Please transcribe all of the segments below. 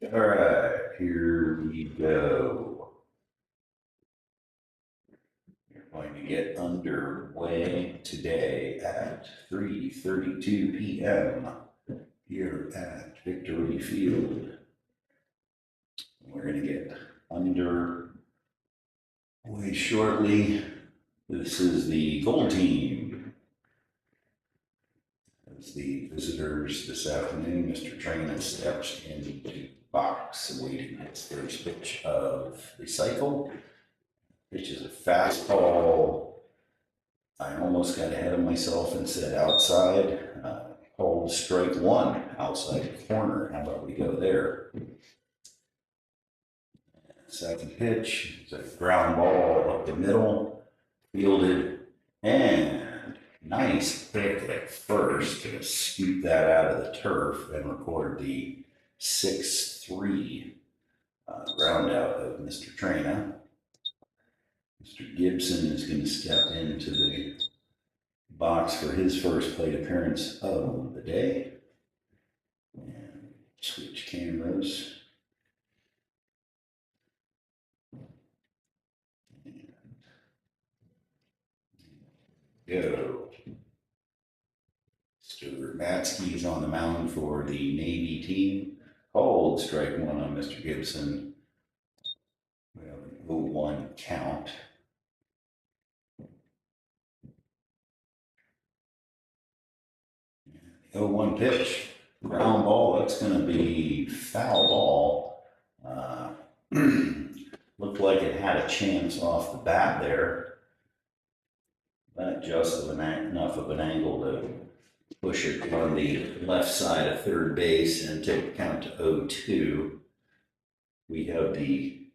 All right, here we go. We're going to get underway today at 3:32 p.m. here at Victory Field. We're going to get underway shortly. This is the goal team. As the visitors this afternoon, Mr. Trainer steps into the box awaiting his first pitch of the cycle. Pitch is a fastball. I almost got ahead of myself and said outside. Called strike one, outside corner. How about we go there? Second pitch is a ground ball up the middle, fielded, and nice pick at first to scoop that out of the turf and record the 6-3 ground out of Mr. Trina. Mr. Gibson is going to step into the box for his first plate appearance of the day. And switch cameras. Go. Mr. Matsky is on the mound for the Navy team. Called strike one on Mr. Gibson. We have an 0-1 count. 0-1 pitch. Ground ball. That's going to be foul ball. Looked like it had a chance off the bat there. But just enough of an angle to push it on the left side of third base and take the count to 0-2. We have the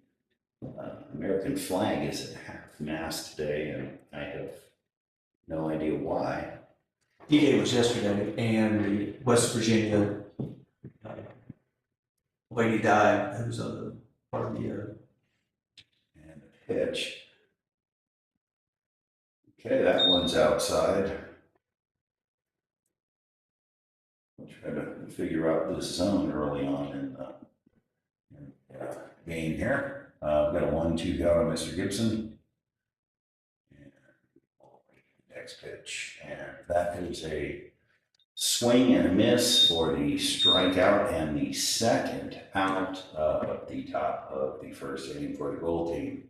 American flag is at half mast today, and I have no idea why. D-Day was yesterday, and the West Virginia lady died. It was on the part of the year. And a pitch. Okay, that one's outside. I'll try to figure out this zone early on in the game here. We've got a 1-2 count on Mr. Gibson. And next pitch. And that is a swing and a miss for the strikeout and the second out at the top of the first inning for the goal team.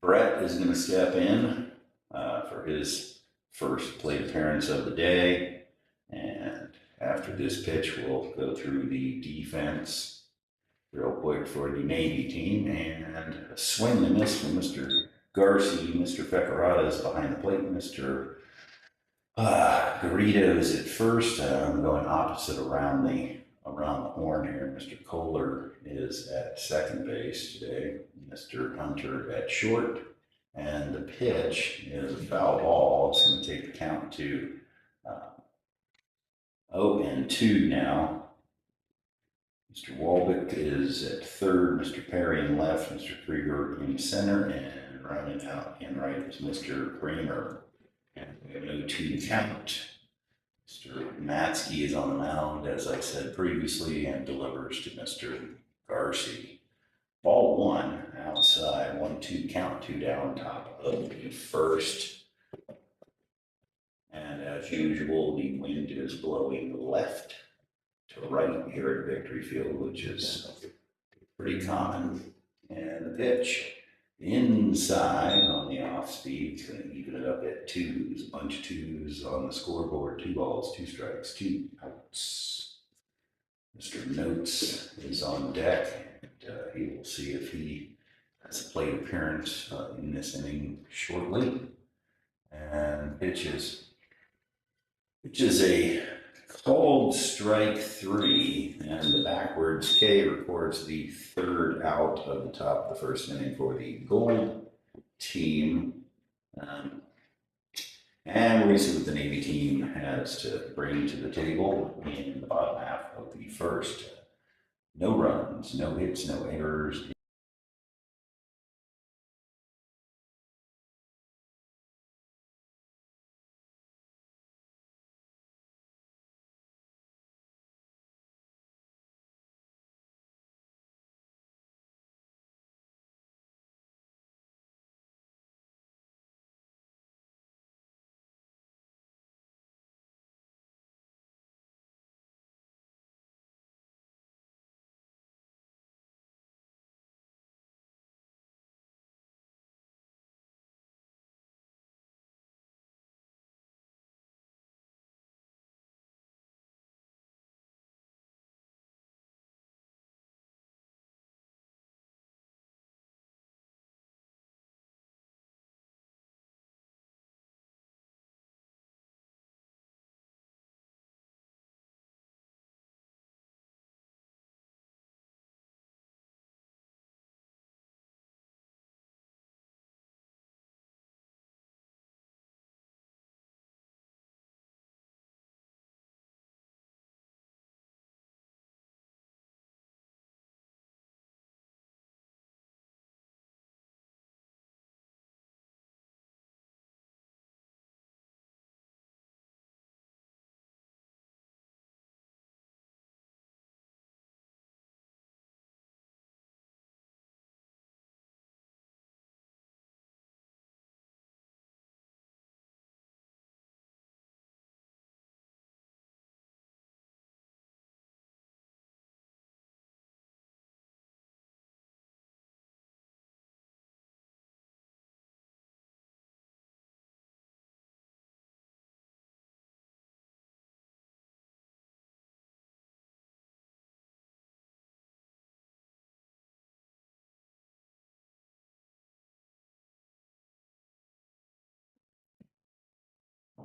Brett is going to step in for his first plate appearance of the day. And after this pitch, we'll go through the defense real quick for the Navy team. And a swing and a miss from Mr. Garcia. Mr. Fecarata is behind the plate. Mr. Garrido at first. I'm going opposite around the horn here. Mr. Kohler is at second base today. Mr. Hunter at short. And the pitch is a foul ball. It's going to take the count to 0-2 now. Mr. Walbeck is at third. Mr. Perry in left. Mr. Krieger in center. And rounding out in right is Mr. Kramer. And we have an 0-2 count. Mr. Matsky is on the mound, as I said previously, and delivers to Mr. Garcia. Ball one, outside, 1-2 count, 2 down, top of the first. And as usual, the wind is blowing left to right here at Victory Field, which is pretty common. And the pitch inside on the off speed. It's going to even it up at twos. A bunch of twos on the scoreboard. 2 balls, 2 strikes, 2 outs. Mr. Notes is on deck. And, he will see if he has a plate appearance in this inning shortly. And pitch is a called strike 3, and the backwards K records the third out of the top of the first inning for the gold team. And we're going to see what the Navy team has to bring to the table in the bottom half of the first. No runs, no hits, no errors.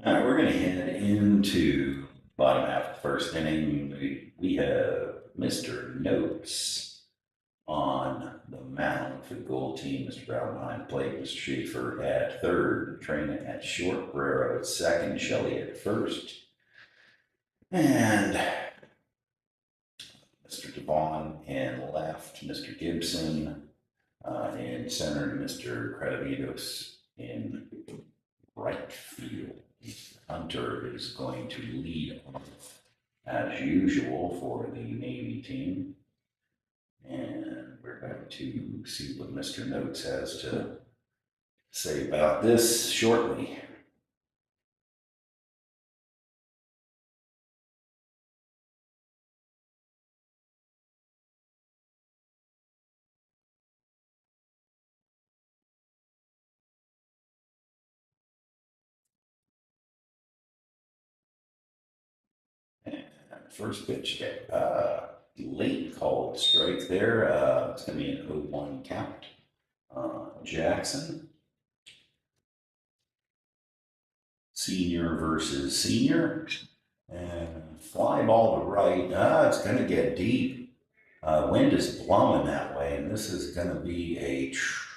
All right, we're going to head into bottom half of the first inning. We have Mr. Notes on the mound for the gold team. Mr. Brown behind the plate, Mr. Schaefer at third, Trina at short, Guerrero at second, Shelley at first, and Mr. Devon in left, Mr. Gibson in center, and Mr. Credivitos in right field. Hunter is going to lead off as usual for the Navy team. And we're going to see what Mr. Notes has to say about this shortly. And first pitch, late called strike there. It's going to be an 0-1 count. Jackson, senior versus senior. And fly ball to right. It's going to get deep. Wind is blowing that way, and this is going to be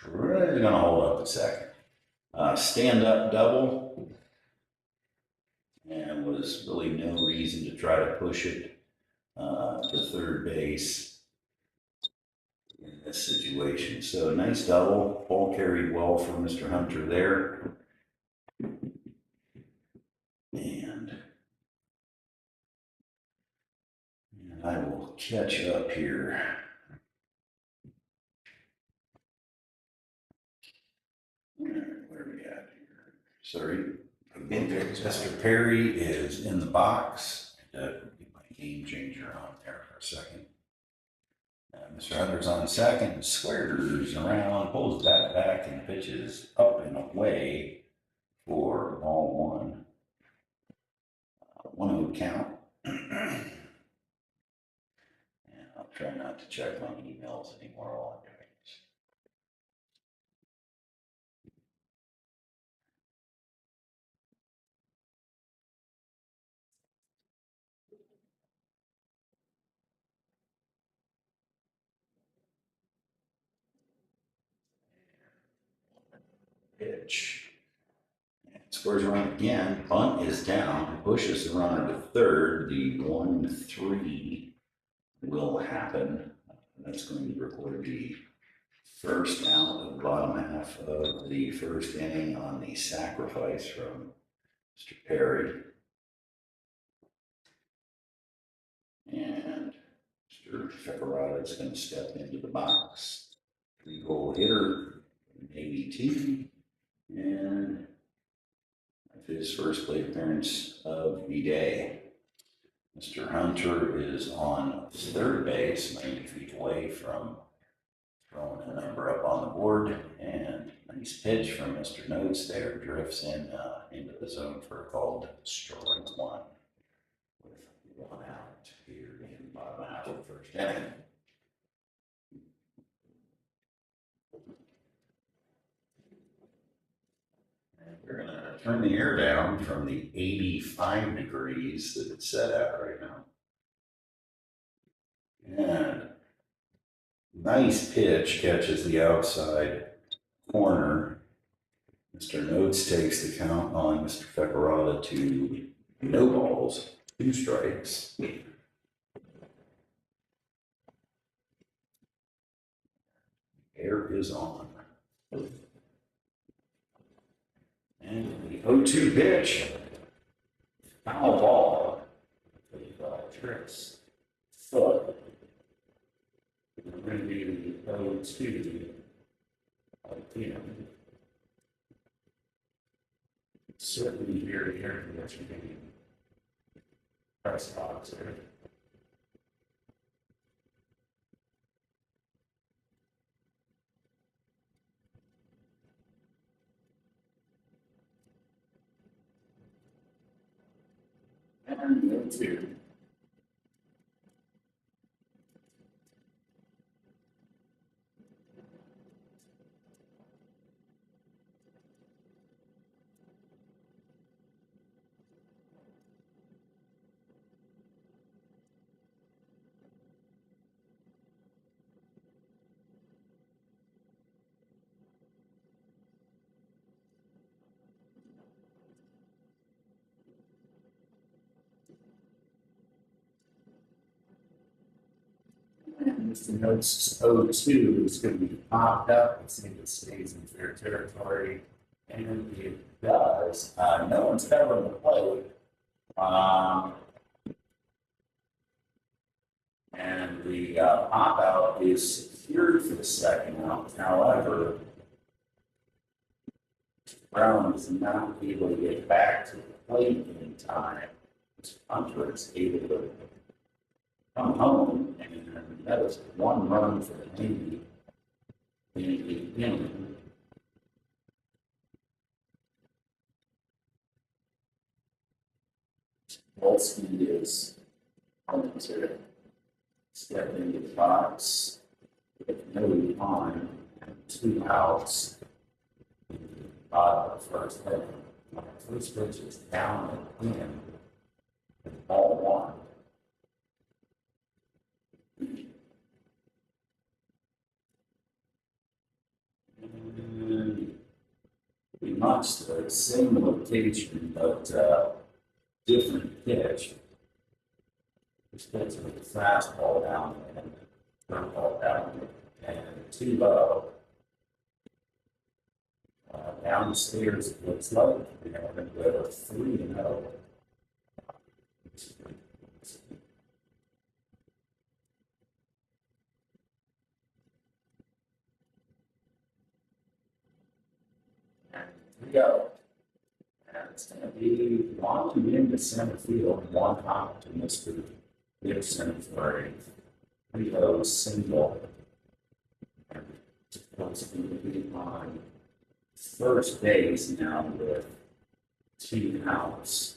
going to hold up a second. Stand up double, and was really no reason to try to push it to third base in this situation. So nice double. Ball carried well for Mr. Hunter there. And I will catch up here. Where are we at here? Sorry. Mr. Perry is in the box. Get my game changer on there for a second. Mr. Hunter's on second, squares around, pulls that back, and pitches up and away for ball one. 1-0 count. And I'll try not to check my emails anymore while I'm doing this. Pitch. Scores run again. Bunt is down. Pushes the runner to third. The 1-3 will happen. That's going to record the first out of the bottom half of the first inning on the sacrifice from Mr. Perry. And Mr. Fecarata is going to step into the box. 3-goal hitter, Navy team. And his first plate appearance of the day. Mr. Hunter is on third base, 90 feet away from throwing a number up on the board. And nice pitch from Mr. Notes there, drifts in into the zone for a called strike one with one out here in the bottom half of the first inning. We're going to turn the air down from the 85 degrees that it's set at right now. And nice pitch catches the outside corner. Mr. Notes takes the count on Mr. Fecarata to no balls, 2 strikes. Air is on. And the 0-2 pitch. Foul ball. Tricks. Foot. We're going to be the 0-2. Certainly here for this game. Press box there. And 0-2. Mr. Notes O2 is going to be popped up. Let's see if it stays in fair territory. And it does. No one's covering the plate. And the pop out is secured for the second out. However, Brown is not able to get back to the plate in time. Hunter is able to come home, and that was one run for the Navy in the inning. Volsky is going to step into the box with no time and 2 outs. The first hit. First pitch is down and in. Ball 1. And pretty much the same location, but different pitch. This pitch is a fastball down and curveball down and 2 low. Downstairs, it looks like we're going to go 3-0. And 3-0. And it's going to be launching into center field, 1 hop to Mr. Gibson for a 3-0 single. And it's going to be on first base now with 2 outs.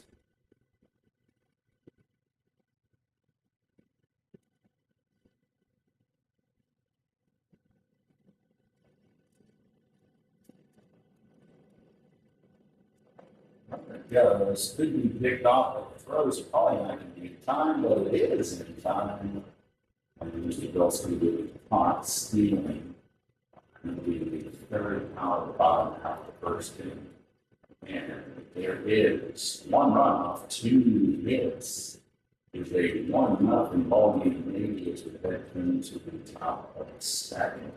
Goes, could be picked off, but the throws are probably not going to be in time, but it is in time. And Mr. Bill's be caught stealing. And it'll be the third out of the bottom half of the first inning. And there is 1 run off 2 hits. There's a 1-0 ball game. Maybe as we head into the top of the second.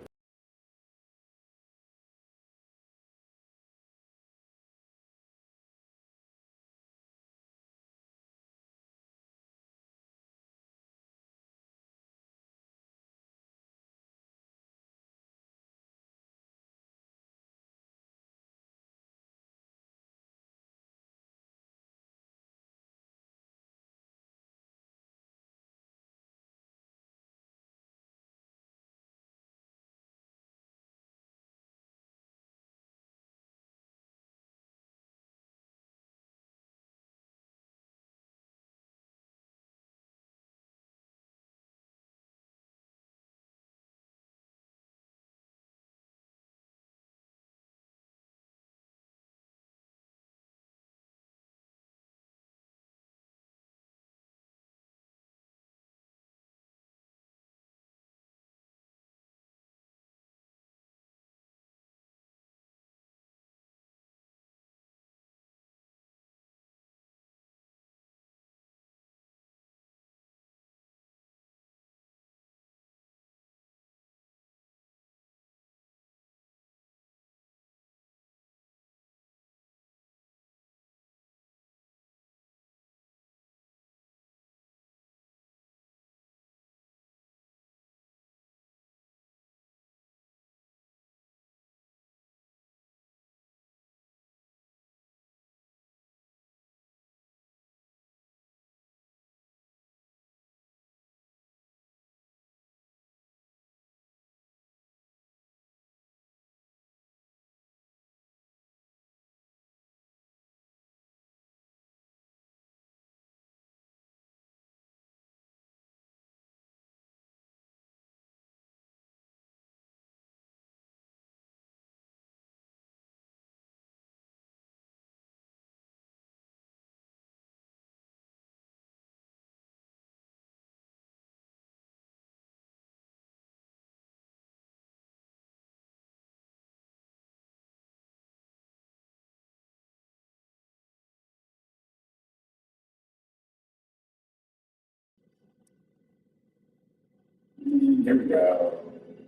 Here we go.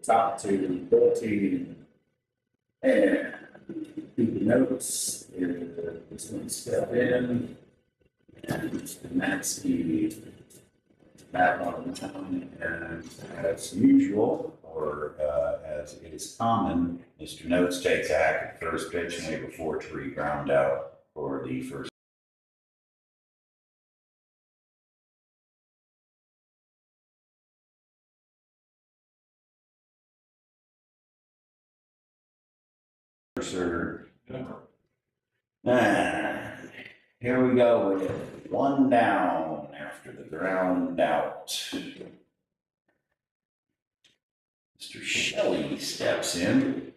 Top to 14. And do the notes. This one step in. And that's the back on the town. And as usual, or as is common, Mr. Notes takes act at first pitch and leave a 4-3 ground out for the first. Sir. And here we go with one down after the ground out. Mr. Shelley steps in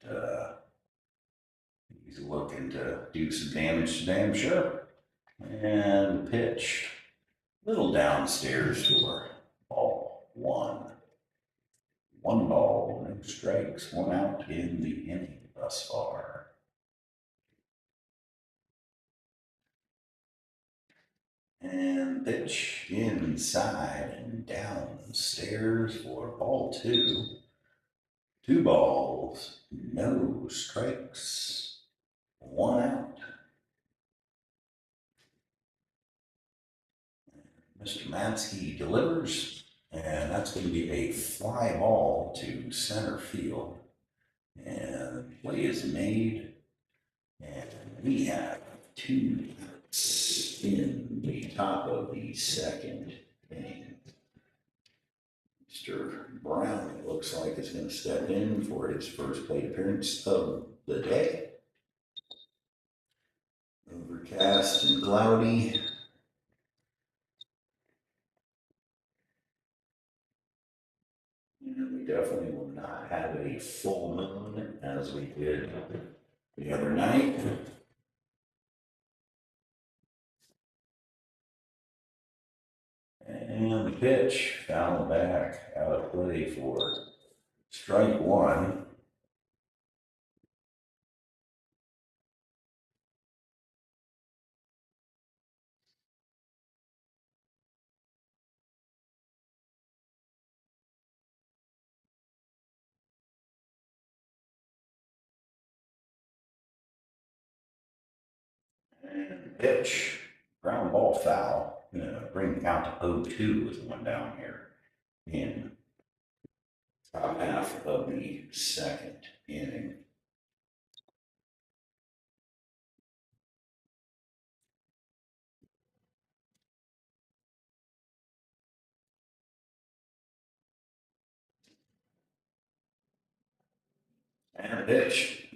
and he's looking to do some damage to damn sure. And the pitch, little downstairs for ball one. One ball, no strikes, one out in the inning thus far. And pitch inside and downstairs for ball two. 2 balls, no strikes, 1 out. Mr. Mansky delivers, and that's going to be a fly ball to center field. And the play is made, and we have 2 outs in the top of the second inning. Mr. Brown, it looks like, is going to step in for his first plate appearance of the day. Overcast and cloudy. And we definitely will not have a full moon as we did the other night. And the pitch foul back out of play for strike one. And pitch, ground ball foul. Bring the count to 0-2 with one down here in top half of the second inning. And a pitch.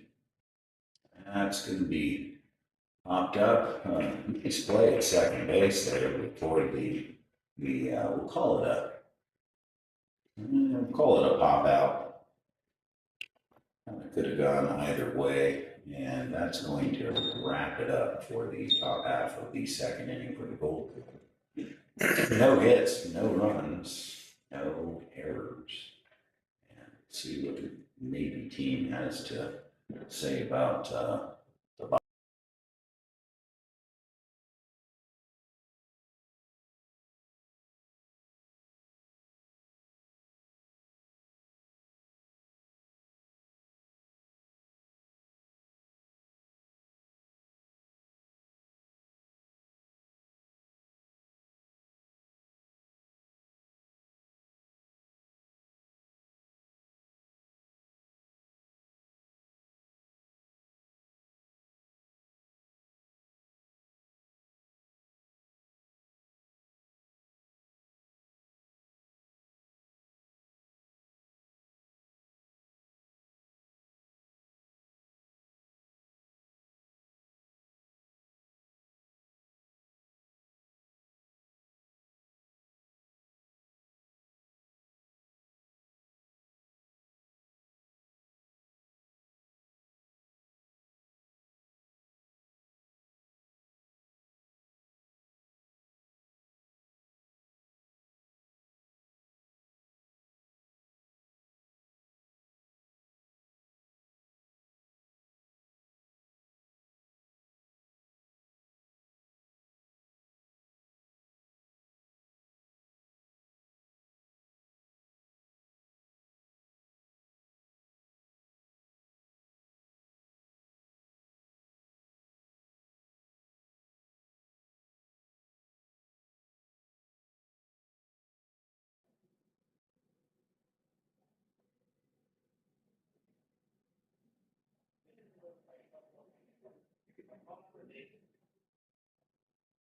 That's going to be popped up. Nice play at second base there before we'll call it a pop out. It could have gone either way, and that's going to wrap it up for the top half of the second inning for the Gold. No hits, no runs, no errors. And see what the Navy team has to say about the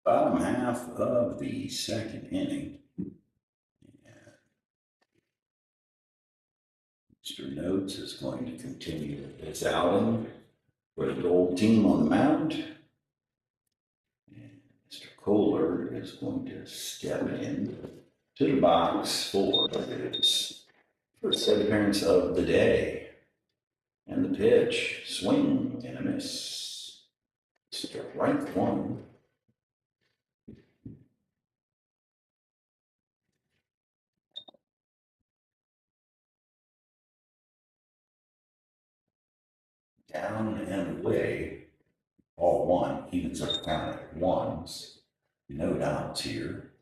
Bottom half of the second inning. Mr. Notes is going to continue his outing for the gold team on the mound. And Mr. Kohler is going to step in to the box for his first set appearance of the day. And the pitch, swing and a miss. Strike one. Down and away, all one, evens up the count at ones. No downs here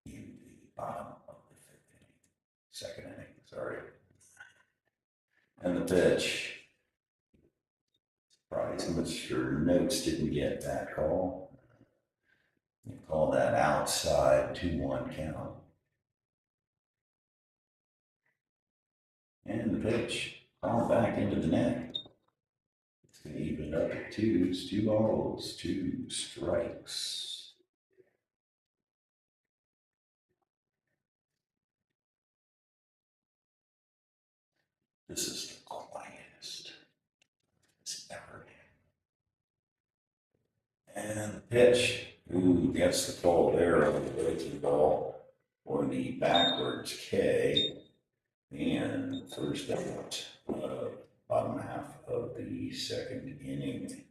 in the bottom of the fifth inning, second inning, sorry. And the pitch. Surprise, Mr. Notes didn't get that call. They call that outside 2-1 count. And the pitch, called back into the net. It's going to even up at twos, 2 balls, 2 strikes. This is the quietest it's ever been. And the pitch, ooh, gets the call there on the breaking ball or the backwards K. And first out, bottom half of the second inning.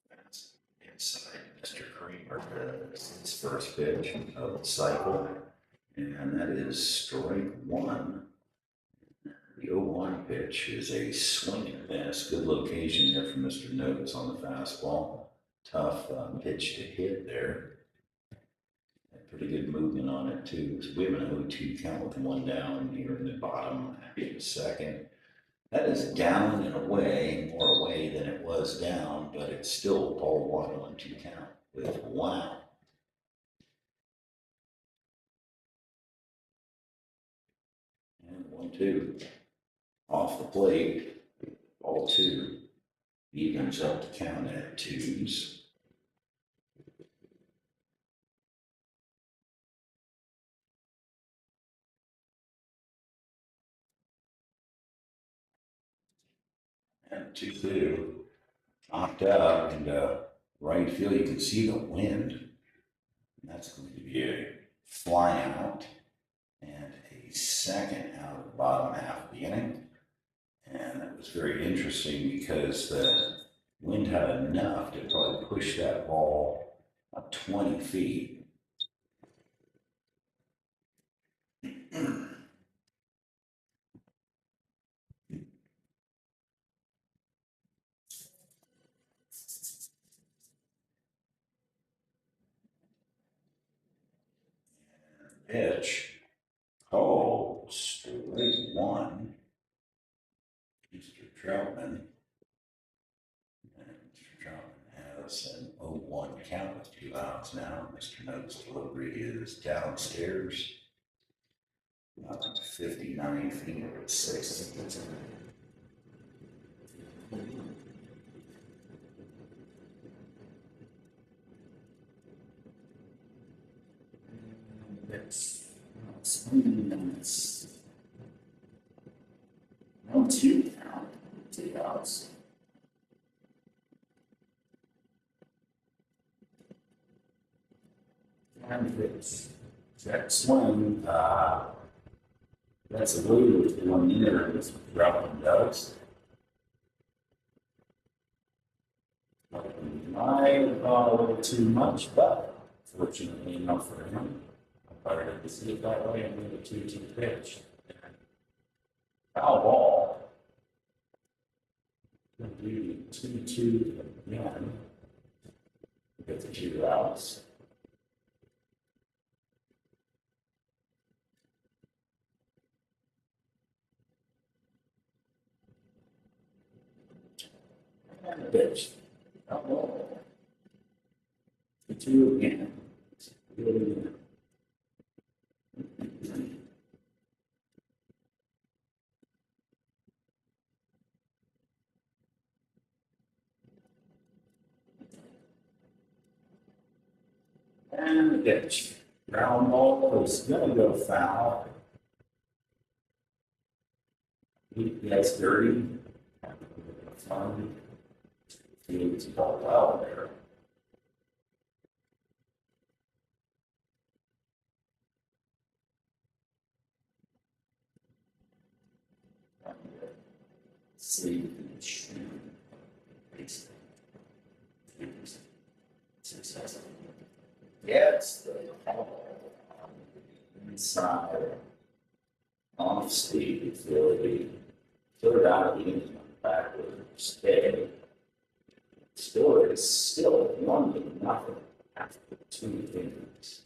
That's inside Mr. Creamer, his first pitch of the cycle. And that is strike one. The 0-1 pitch is a swing and miss. Good location there for Mr. Notes on the fastball. Tough pitch to hit there. Pretty good movement on it too. So we have an 0-2 count with one down here in the bottom of the second. That is down and away, more away than it was down, but it's still ball one, 1-2 count with one out. And 1-2 off the plate, ball two, evens up the count at twos. And 2-2, knocked out into right field. You can see the wind. And that's going to be a fly out and a second out of the bottom half of the inning. And that was very interesting because the wind had enough to probably push that ball up 20 feet. Pitch called straight one. Mr. Troutman. And Mr. Troutman has an 0-1 count with 2 outs now. Mr. Notes' delivery is downstairs. 59 feet or 6. It's 1-2 count, 2 outs. And it's that swing, that's a lead with 1 year, that's what Troutman does. Might have gone a little too much, but fortunately enough for him, I started to see it that way and made a 2-2 pitch. Foul ball. Gonna do 2-2 again. Get the 2 outs. Pitch. Oh, 2 again. And the pitch. Ground ball is gonna go foul. That's dirty. Fun. It's ball well there. See. Yes, the inside off speed ability. Third out of the engine backwards. Okay. Score is still 1-0 after 2 innings.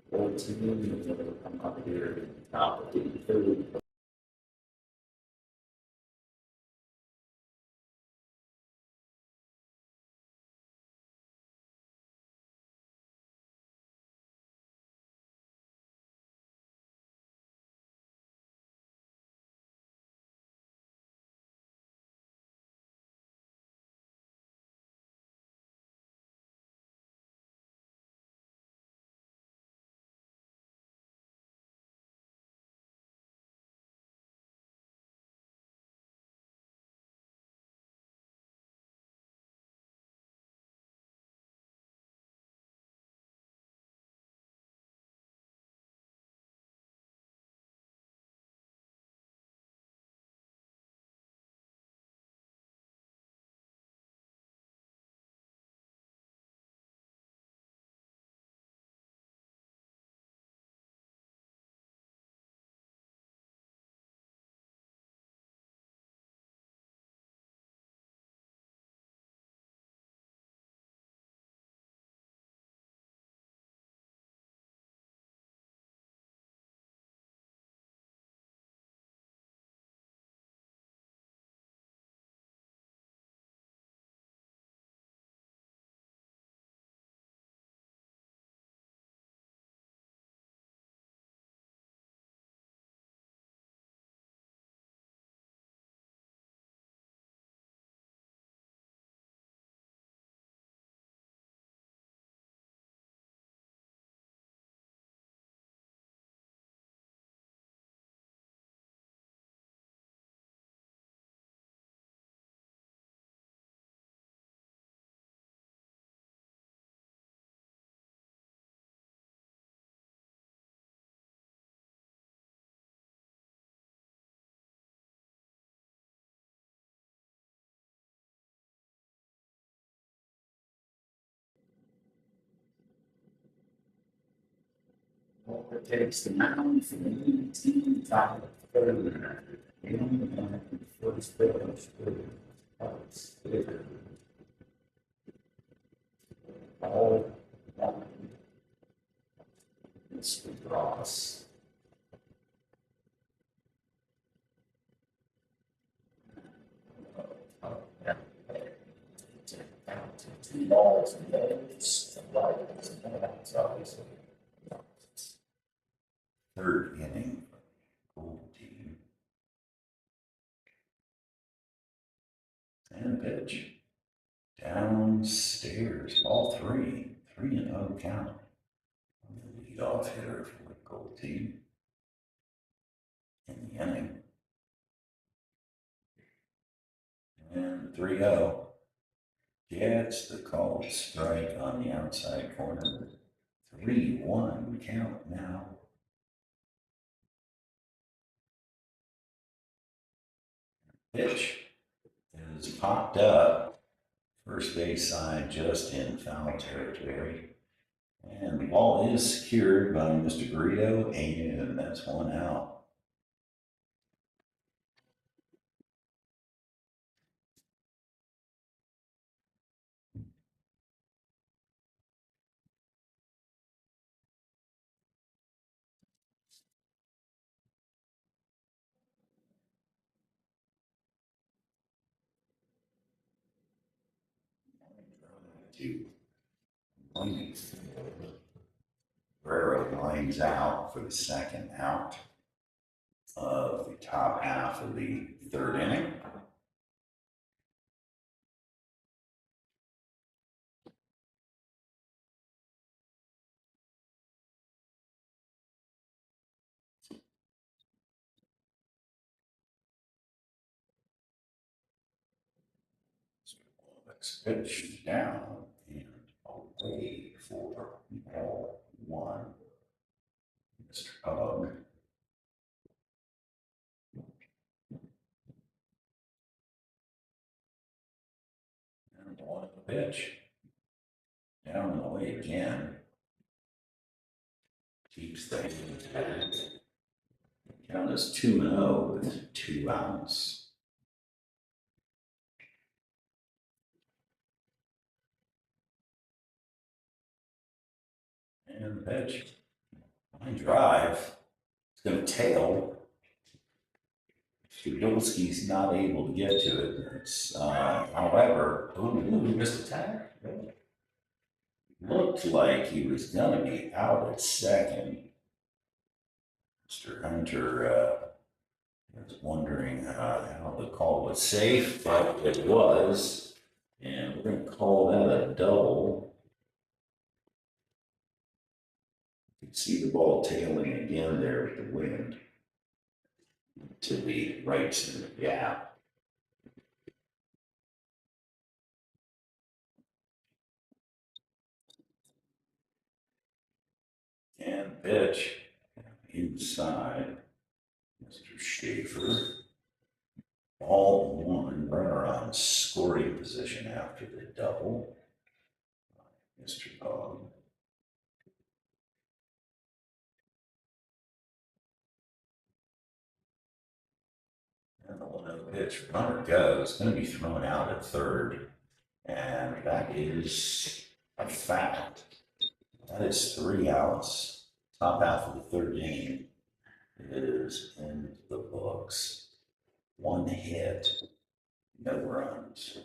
14 come up here, top of the third. It takes the mound from the team top of the third. And first pitch. All one. Mr. Ross. Two balls and legs. Third inning. Gold team. And pitch. Downstairs. All three. 3-0 count. The leadoff hitter for the gold team. In the inning. And 3-0. Gets the called strike on the outside corner. 3-1 count now. Pitch is popped up. First base side just in foul territory. And the ball is secured by Mr. Garrido, and that's 1 out. to right field. Guerrero lines out for the second out of the top half of the third inning. Let's pitch down and away for ball one. Mr. Hug. And one pitch. Down and away again. Keeps things intact. Count is 2-0 with 2 outs. And the pitch. Line drive. It's going to tail. Studolski's not able to get to it. It's, however, Missed a tag? looked like he was going to be out at second. Mr. Hunter was wondering how the call was safe, but it was. And we're going to call that a double. You can see the ball tailing again there with the wind to the right in the gap. And pitch inside. Mr. Schaefer. Ball one, runner on scoring position after the double. Mr. Bog. And the 1-0 pitch, runner goes, going to be thrown out at third. And that is a fact. That is 3 outs. Top half of the third inning is in the books. 1 hit, no runs.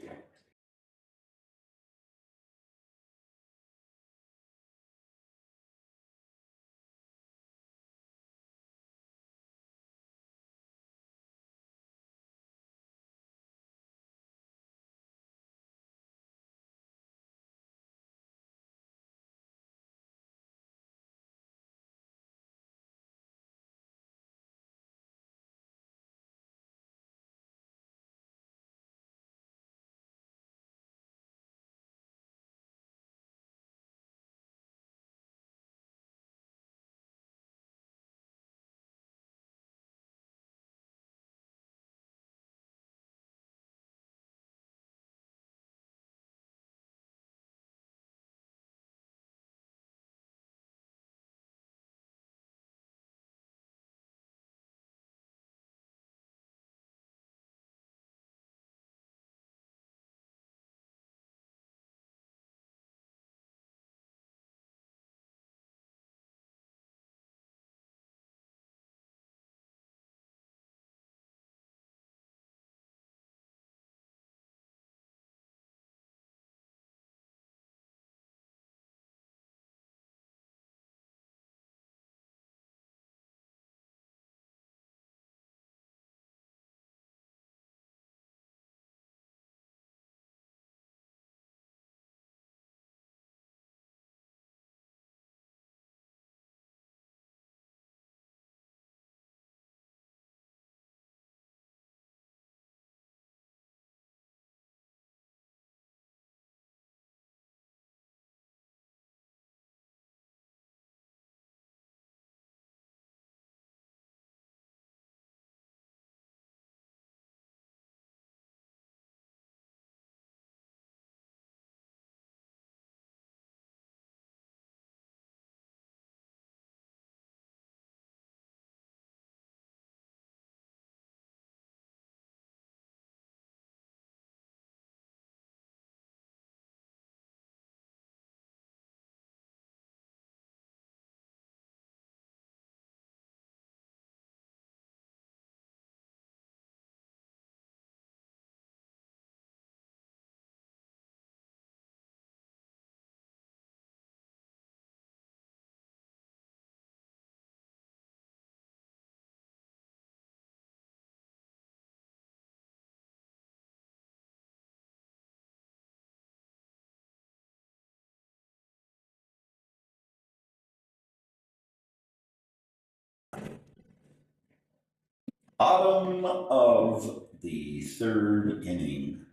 Bottom of the third inning.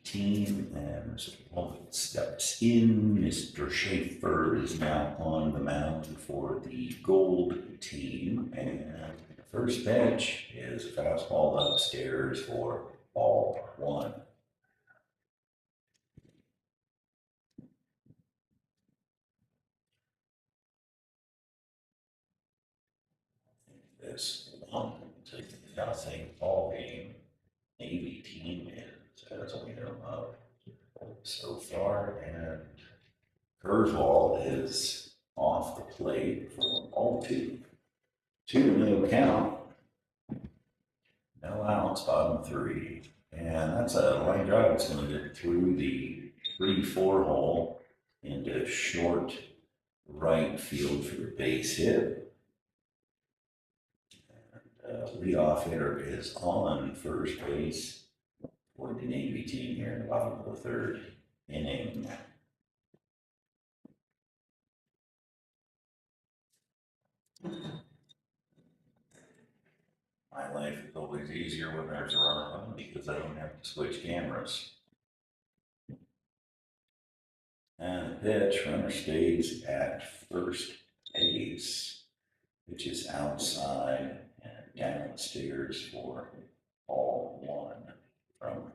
Team and Mr. Wolf steps in. Mr. Schaefer is now on the mound for the gold team. And the first pitch is a fastball upstairs for ball one. This 1-0 ball game. Navy team is as a winner of so far, and curveball is off the plate for ball two. 2-0 count. No outs, bottom three. And that's a line drive. It's going to get through the 3-4 hole into short right field for the base hit. And leadoff hitter is on first base for the Navy team here in the bottom of the third inning. My life is always easier when there's a runner on because I don't have to switch cameras. And the pitch, runner stays at first base, which is outside and downstairs for ball one from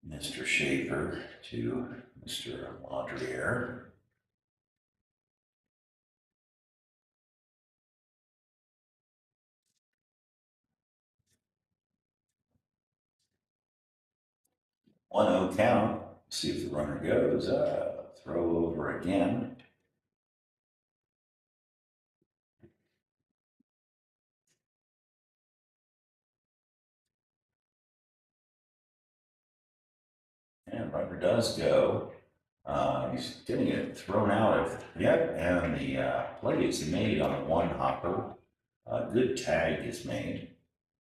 Mr. Schaefer to Mr. Laundriere. One 0 count. See if the runner goes. Throw over again. And runner does go. He's getting it thrown out of yet, and the play is made on one hopper. Good tag is made,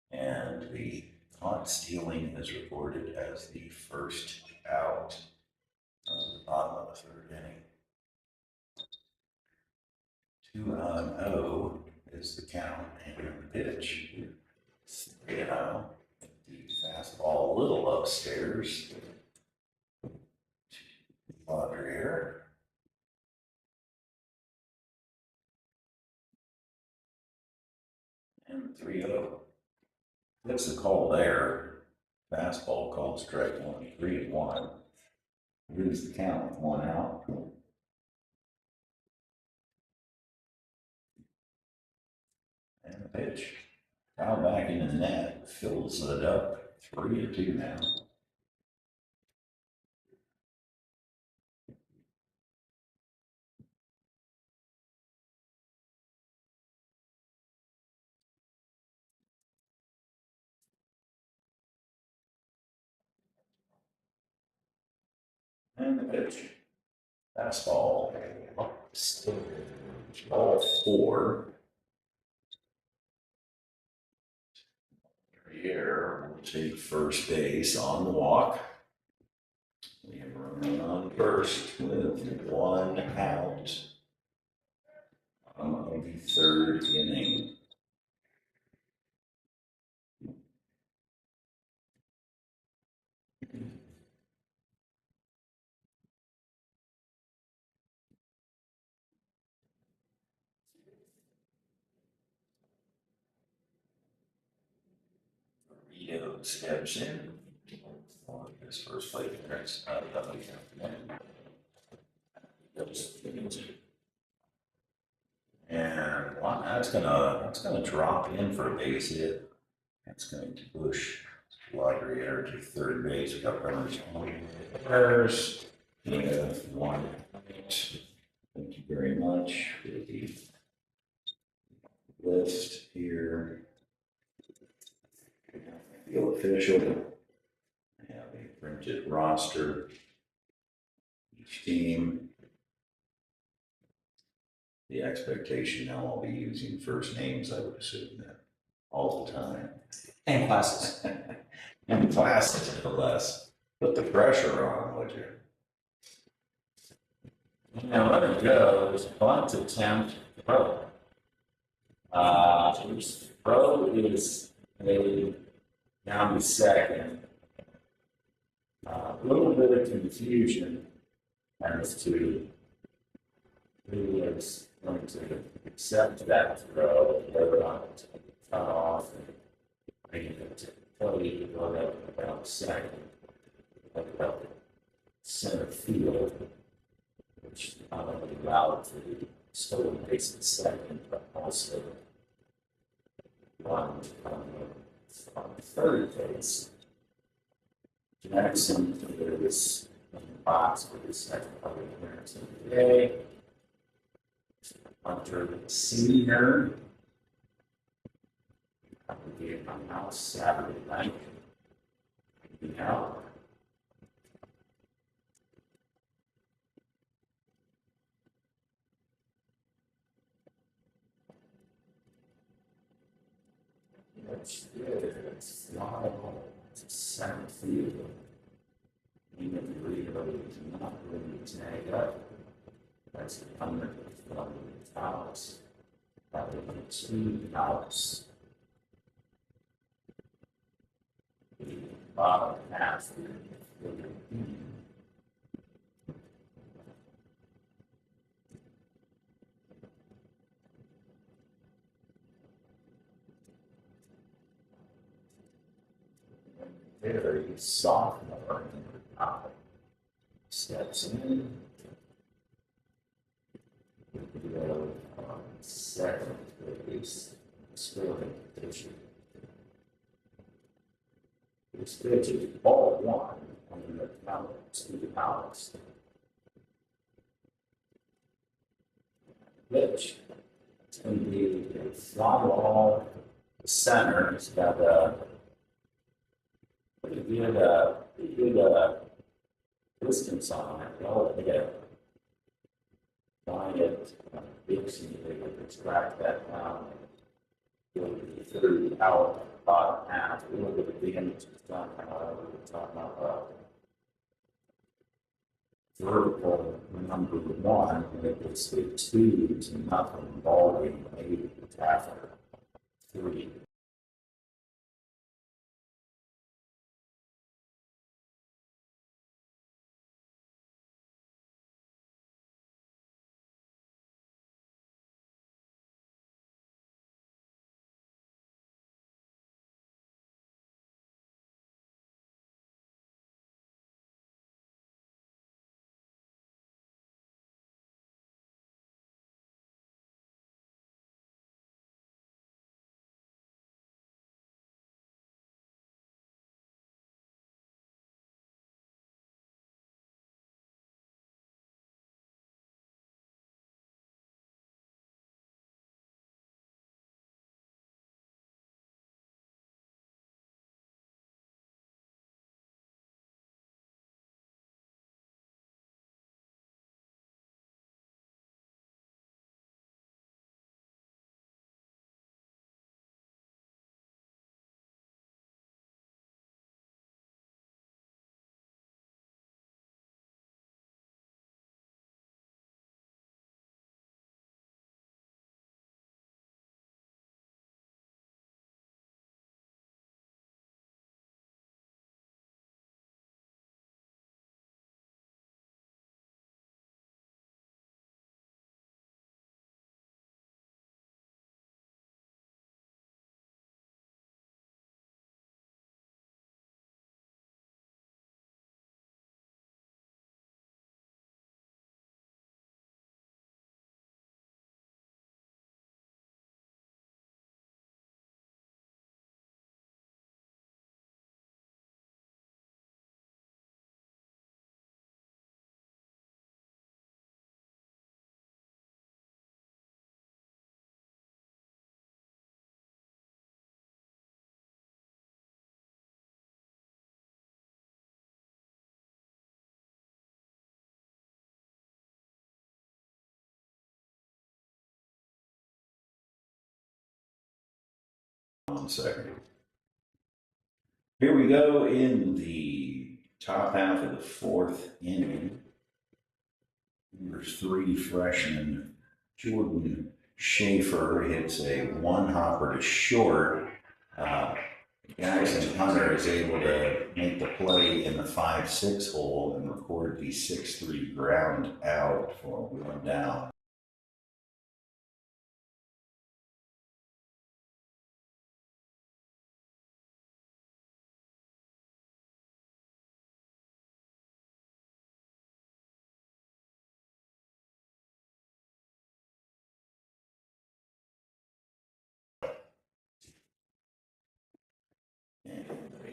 and the caught stealing is recorded as the first out on the bottom of the third inning. 2-0 is the count, and the pitch. 3-0. The fastball a little upstairs. Laundriere. And 3-0. That's the call there. Fastball called strike one, 3-1. Lose the count with one out. And the pitch. Foul back into the net. Fills it up. 3-2 now. And the pitch. Fastball. Ball four. Here will take first base on the walk. We have running on first with one out of the third inning. Rito steps in on his first plate appearance. And wow, that's gonna drop in for a base hit. That's going to push Laundriere to third base. We got runners on first. We have one out. Thank you very much for the list here. Field official. I have a printed roster. Each team. The expectation now I'll be using first names, I would assume that all the time. And classes. And classes, no less. Put the pressure on, would you? Now, let it go, there's bunt attempt, throw. Throw is a down to second. A little bit of confusion as to who is going to accept that throw, whether or not to cut off and bring it to play, or about second, about center field, which not only allowed for the stolen base at second, but also one on third base. Jackson is in the box for the second public appearance of the day. Hunter Senior. That will be in my house Saturday night. Now, it's good. It's flyable. It's a center field. Even if you read it, it's not really tag up. That's the under from the house. That would be 2 outs. The bottom half of the very soft steps in. Second base, scoring pitcher. This pitch is ball one on the count to Alex. Pitch. It's going to be a fly ball. The center. It's got a pretty good distance on it. Oh, yeah. Line it, Dixie, they would extract that down. Go to the third out, bottom half, a little bit of damage is done. We're talking about vertical number one, and it was a 2-0 ball game, maybe after 3. One second. Here we go in the top half of the fourth inning. Number 3 freshman Jordan Schaefer hits a one hopper to short. Jackson Hunter is able to make the play in the 5-6 hole and record the 6-3 ground out for 1 down.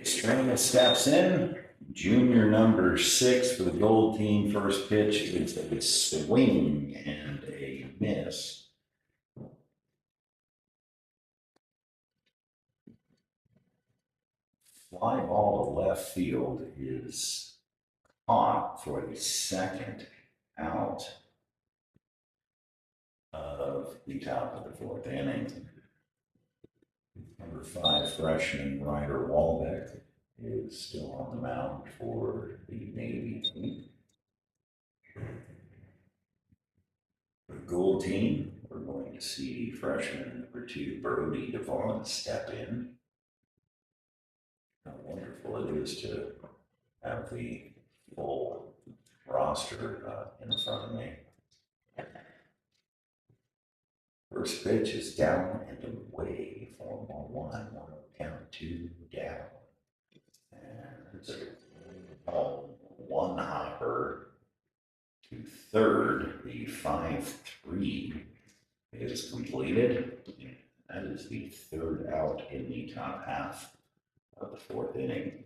Estrella steps in. Junior number 6 for the gold team. First pitch is a swing and a miss. Fly ball to left field is caught for the second out of the top of the 4th inning. Number 5 freshman Ryder Walbeck is still on the mound for the Navy team. For the gold team, we're going to see freshman number 2 Brody Devon step in. How wonderful it is to have the full roster in front of me. First pitch is down and away for 1-1. Count 2 down. And it's a one hopper to third. The 5-3 is completed. That is the 3rd out in the top half of the 4th inning.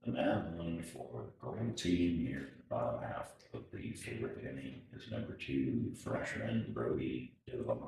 The man for the gold team here in the bottom half of the 4th inning is number 2 freshman Brody Devon.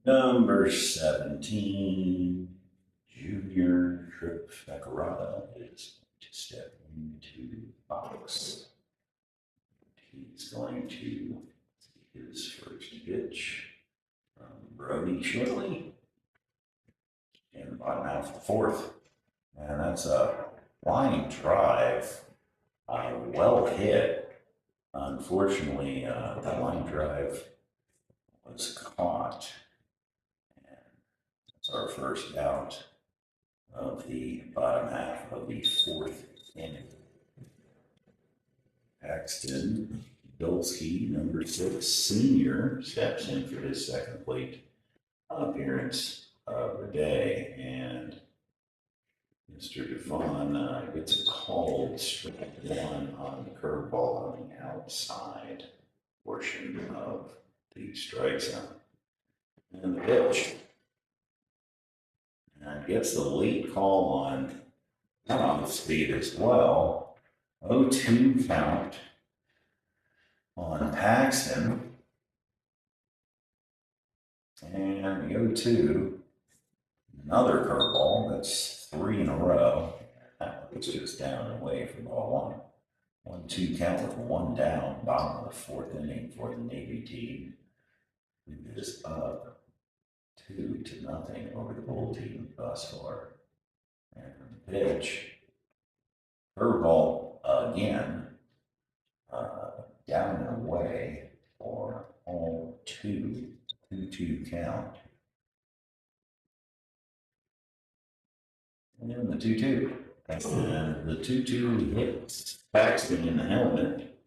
Number 17, Junior Trip Becarata is going to step into the box. He's going to see his first pitch from Brody shortly in the bottom half of the 4th. And that's a line drive, well hit. Unfortunately, the line drive was caught. And it's our first out of the bottom half of the fourth inning. Paxton Dolsky, number 6 senior, steps in for his second plate appearance of the day. And Mr. Devon gets a called strike one on the curveball on the outside portion of the strike zone. And the pitch. And gets the late call on off speed as well. 0-2 count on Paxton. And the 0-2, another curveball. That's 3 in a row. That was just down and away for ball 1. 1-2 count with 1 down, bottom of the fourth inning for the Navy team. It is up 2-0 over the Bull team thus far. And the pitch, curveball again, down and away for all 2-2 count. And the 2-2. And the 2-2 hits Paxton in the helmet.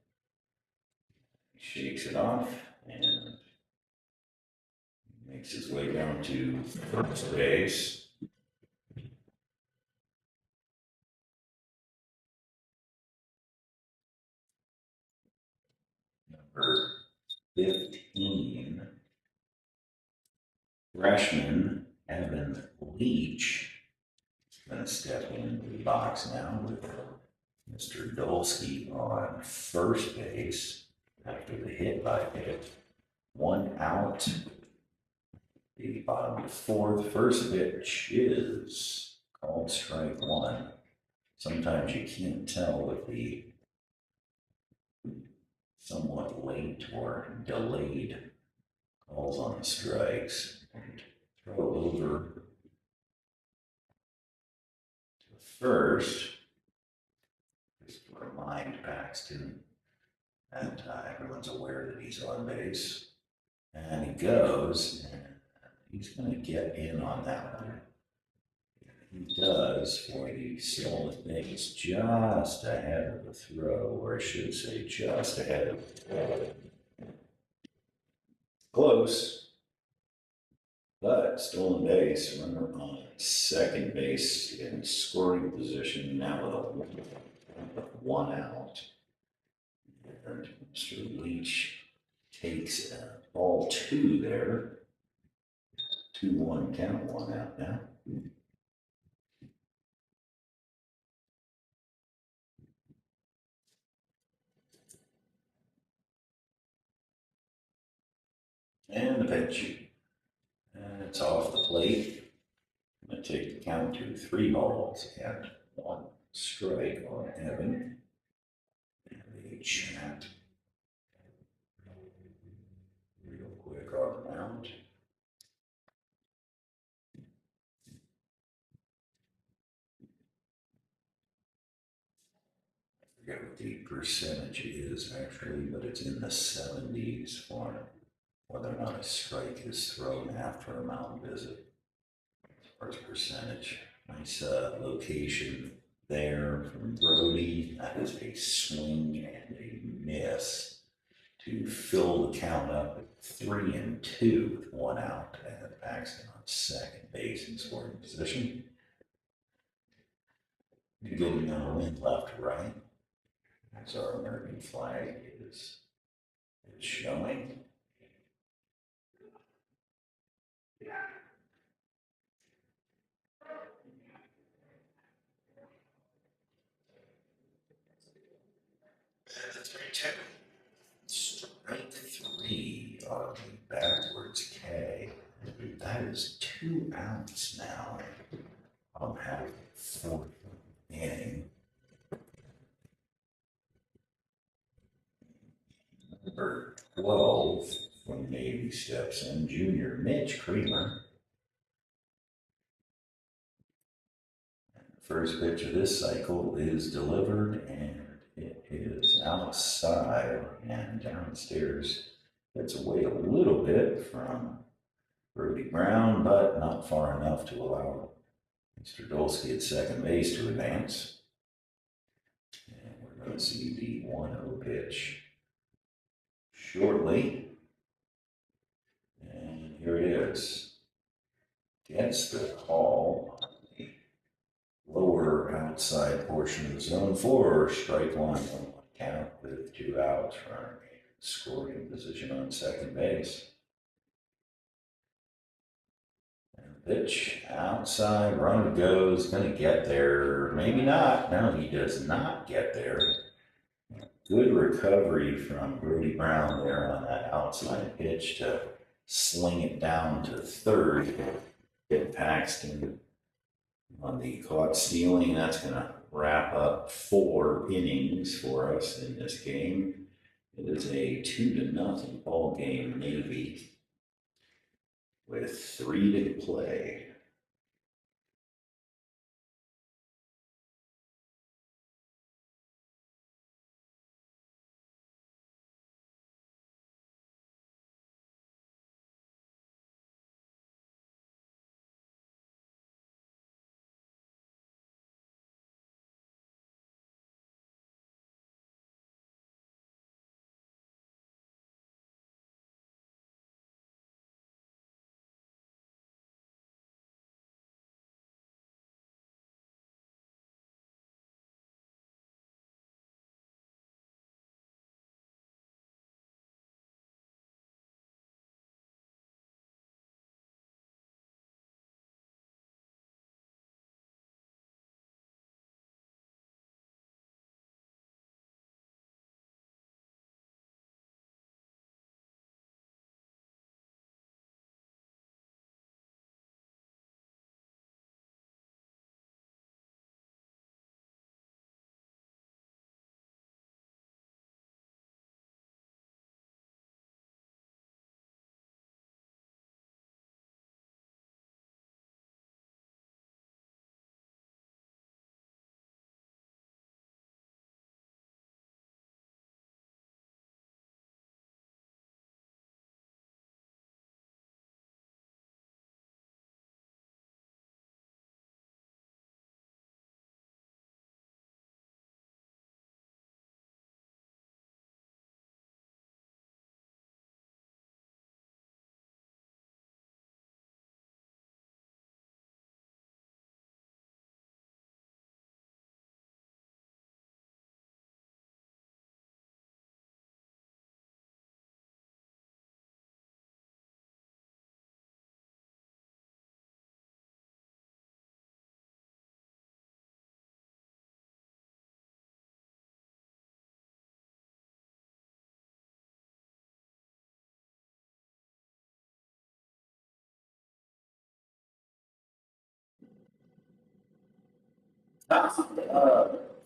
He shakes it off and makes his way down to first base. Number 15, freshman Evan Leach is going to step into the box now with Mr. Dolsky on first base after the hit by pitch. 1 out. The bottom of the fourth. First pitch is called strike 1. Sometimes you can't tell with the somewhat late or delayed calls on the strikes. And throw over to first. Just to remind Paxton that everyone's aware that he's on base. And he goes, and he's going to get in on that one. He does for the stolen base just ahead of the throw, or I should say just ahead of the throw. Close, but stolen base, runner on second base in scoring position, now with a 1 out. And Mr. Leach takes ball 2 there. 2-1 count, 1 out now. And the pitch. And it's off the plate. I'm going to take the count to 3 balls and 1 strike on Evan. And the chat real quick on the mound. I forget what the percentage is actually, but it's in the 70s for whether or not a strike is thrown after a mound visit. As far as percentage, nice location there from Brody. That is a swing and a miss to fill the count up at 3-2 with 1 out, and Paxton on second base in scoring position. Getting on a wind left to right as our American flag is showing. That's very technical. Strike 3 on the backwards K. That is 2 outs now. I'm having 4th inning. Number 12 from Navy steps in, junior Mitch Creamer. First pitch of this cycle is delivered, and it is outside and downstairs Gets away a little bit from Brody Brown, but not far enough to allow Mr. Dolsky at second base to advance. And we're going to see the 1-0 pitch shortly. And here it is. Gets the call on the lower outside portion of the zone for strike one on one count with 2 outs, runner in scoring position on second base. Pitch outside, runner goes, gonna get there, maybe not. No, he does not get there. Good recovery from Brody Brown there on that outside pitch to sling it down to third. Get Paxton on the caught stealing. That's gonna wrap up 4 innings for us in this game. It is a 2-0 ball game, Navy, with 3 to play.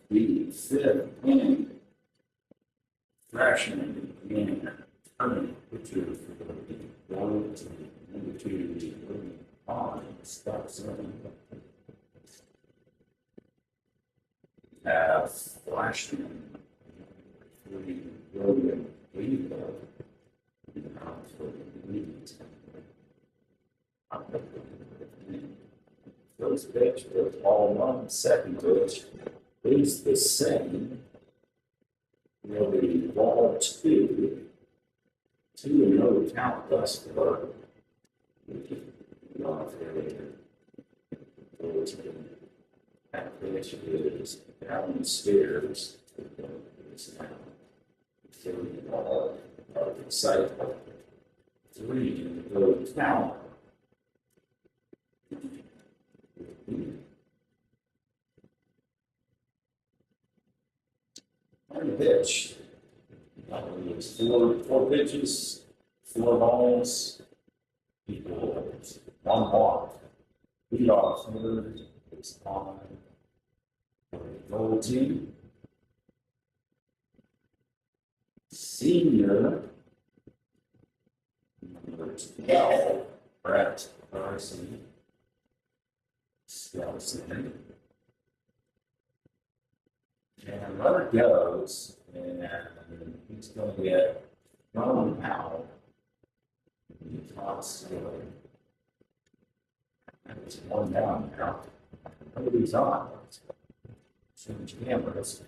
The 5th inning, freshman in tournament pitcher for the Royals and number 2 on steps in. Have freshman 3 William Weaver for the lead. First pitch was ball 1, second pitch is the same. Will be ball 2, 2-0 count thus far. That pitch is downstairs. It's now 3 ball of the cycle. 3-0 count. On the pitch, it's 4 pitches, 4 balls, equals 1 walk. Lead off third is on the goal team. Senior, number 12, Brett Carson. Skelson. And runner goes, and he's going to get going out, the top still, and it's one down now. Nobody's on. Change cameras.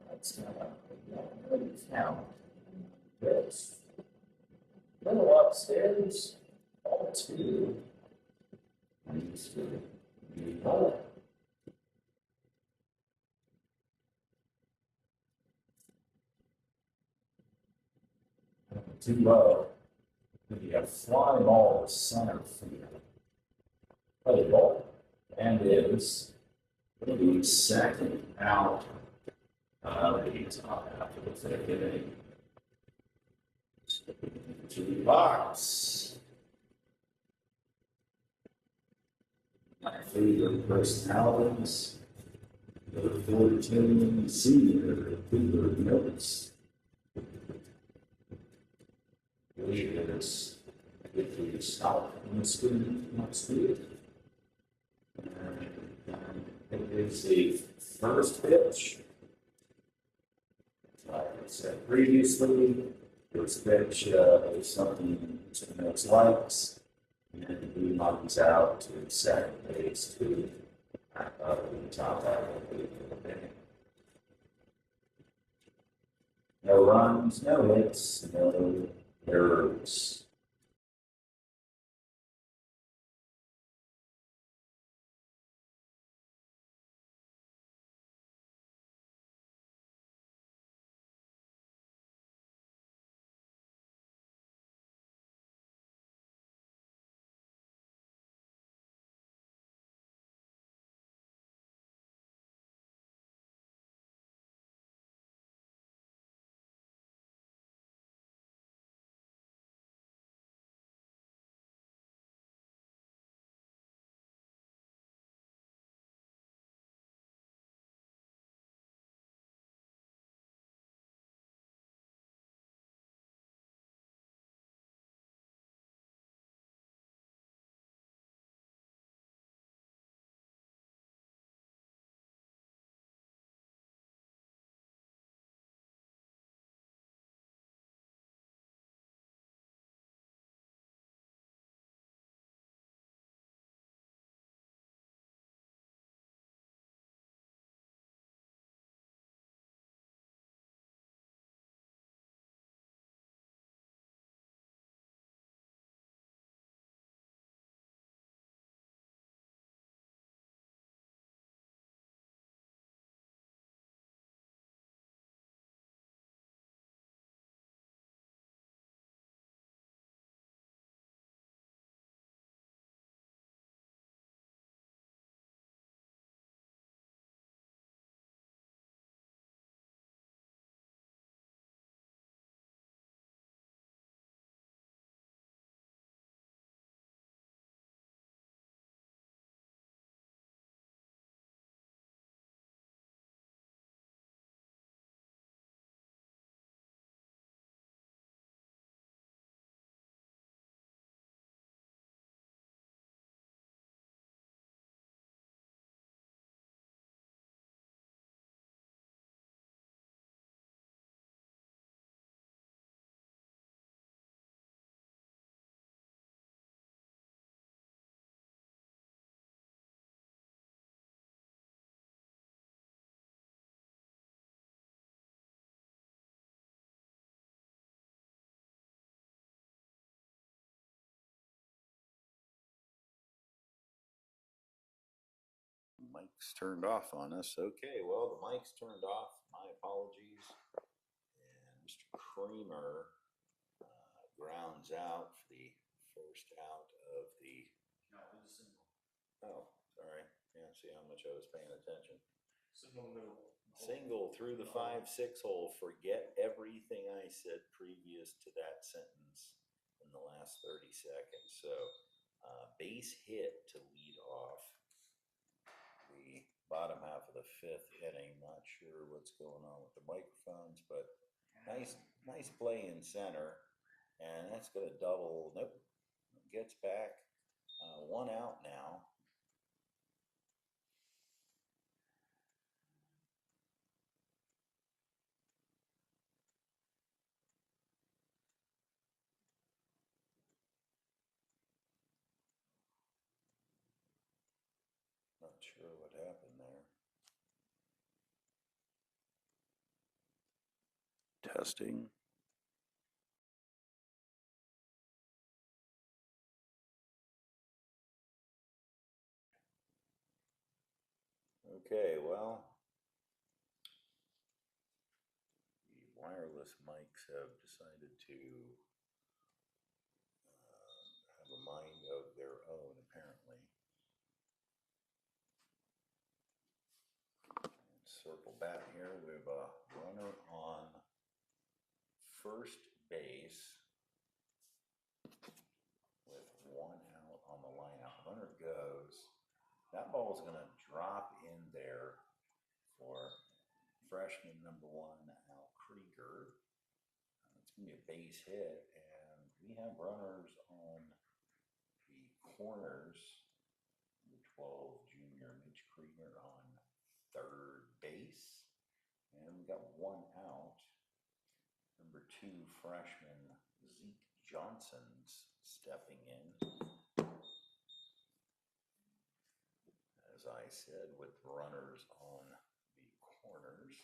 That's now. Yes. Little upstairs. All two. And it's good. Beautiful. Too low. We have fly ball center field. Play ball. And is the second out of the top half of the fifth inning. To the box. My favorite personalities. The 14 senior Peter Notes. Leaders, if we stop in the student next week. It is the first pitch. Like I said previously, first pitch is something Mr. Mills likes, and he runs out to second base to the top half of the inning. No runs, no hits, no errors. Mic's turned off on us. Okay, well, the mic's turned off. My apologies. And Mr. Creamer grounds out for the first out of the. Oh, sorry. Can't see how much I was paying attention. Single through the 5-6 hole. Forget everything I said previous to that sentence in the last 30 seconds. So, base hit to lead off the bottom half of the fifth inning. Not sure what's going on with the microphones, but nice play in center, and that's going to double. Nope, gets back. One out now. Not sure what happened there. Testing. Okay, well, the wireless mics have decided to have a mind of their own, apparently. And circle back here, we have a runner on first base with one out on the lineup. Runner goes. That ball is going to drop in there for freshman number 1, Al Krieger. It's going to be a base hit, and we have runners on the corners. Number 12, junior Mitch Krieger on third base, and we got one out. Number 2, freshman Zeke Johnson's stepping in. As I said, with runners on the corners.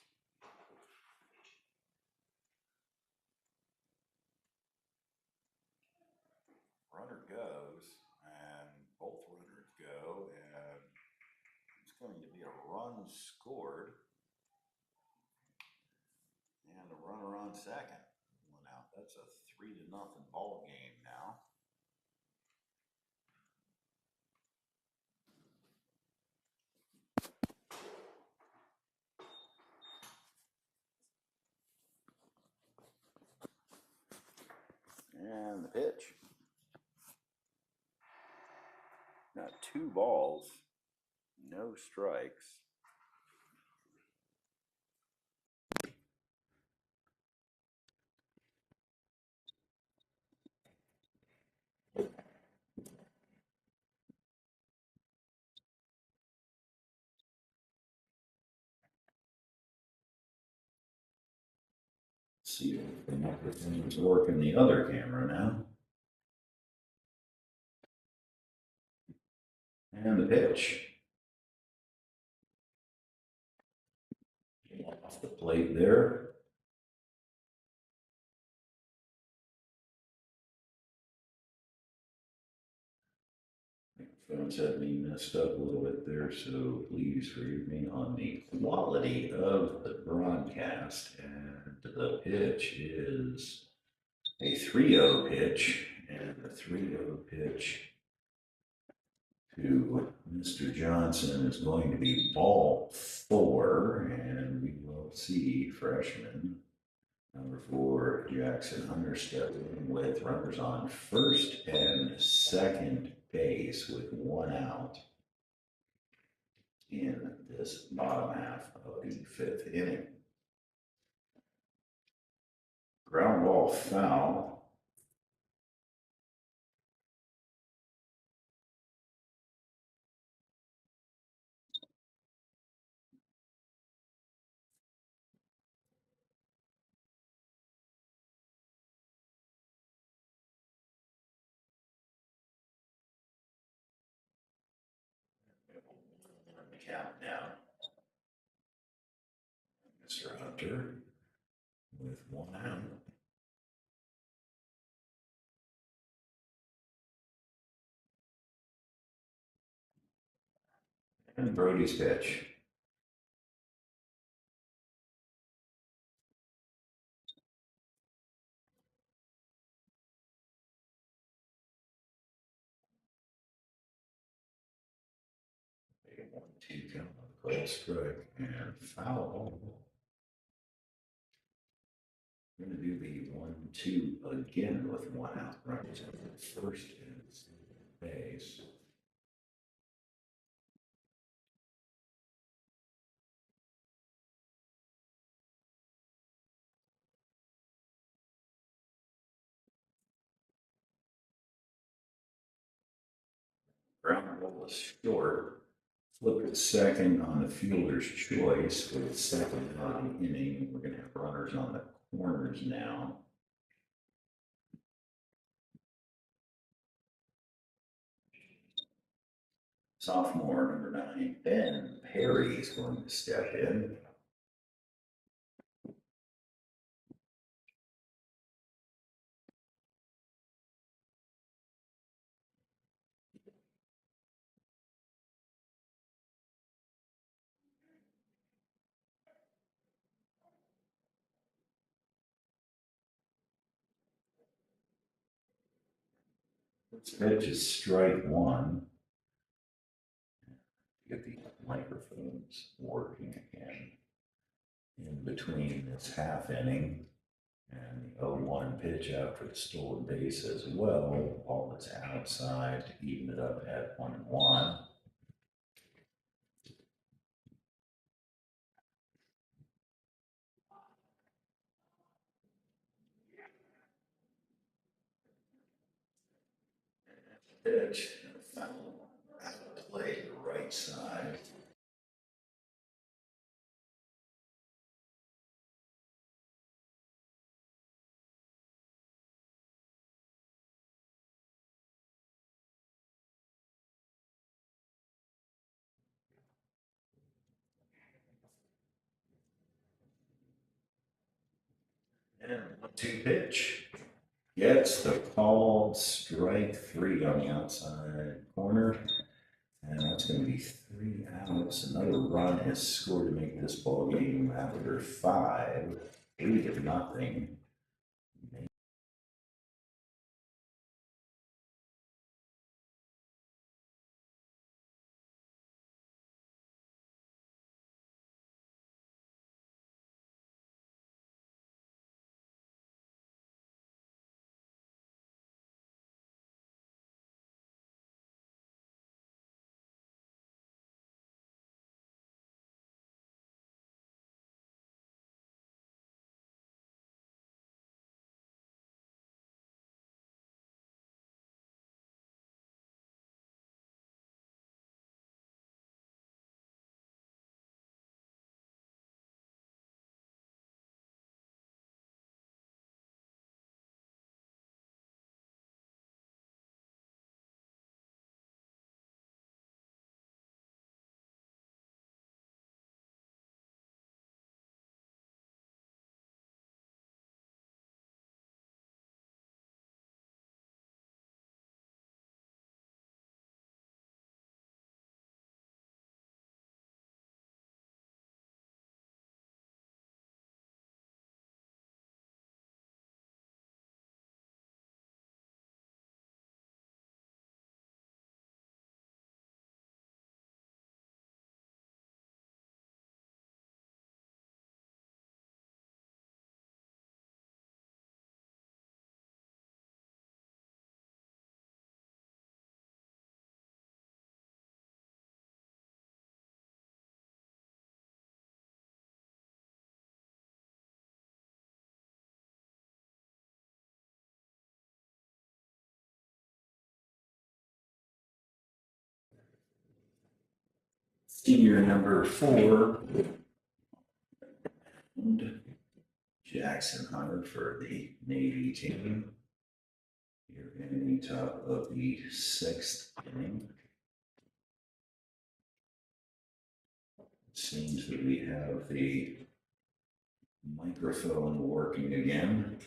Runner goes, and both runners go, and it's going to be a run scored, and a runner on second. One out. That's a 3-0 ball game now. And the pitch. Got 2 balls, no strikes. See if the microphone's working the other camera now. And the pitch. Off the plate there. Microphones had me messed up a little bit there, so please forgive me on the quality of the broadcast. And the pitch is a 3-0 pitch, and the 3-0 pitch to Mr. Johnson is going to be ball 4, and we will see freshman number 4, Jackson Hunter, step in with runners on first and second base with one out in this bottom half of the 5th inning. Ground ball foul. Count now. Mr. Hunter with one out. And Brody's pitch. A 1-2 count on the call strike and foul. We're going to do the 1-2 again with one out. Right. First is base. roll is short. Flip it second on the fielder's choice with the second out of the inning. We're gonna have runners on the corners now. Sophomore, number 9, Ben Perry is going to step in. This pitch is strike one. Get the microphones working again. In between this half inning and the 0-1 pitch after the stolen base as well, ball that's outside to even it up at 1-1. Pitch, foul, out of play to the right side. And 1-2 pitch. Gets the call, strike three on the outside corner. And that's going to be 3 outs. Another run is scored to make this ball game after 5, 3-0. Senior number 4, Jackson Hunter for the Navy team. You're in the top of the 6th inning. It seems that we have the microphone working again.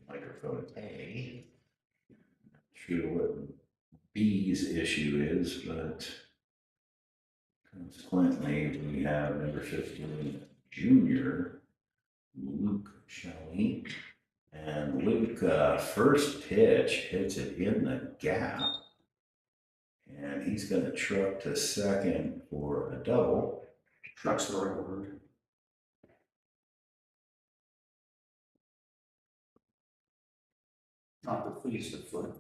Microphone A. Sure what B's issue is, but consequently, we have number 15, junior, Luke Shelley. And Luke, first pitch hits it in the gap. And he's going to truck to second for a double. Truck's the right word. Not the fleece of foot.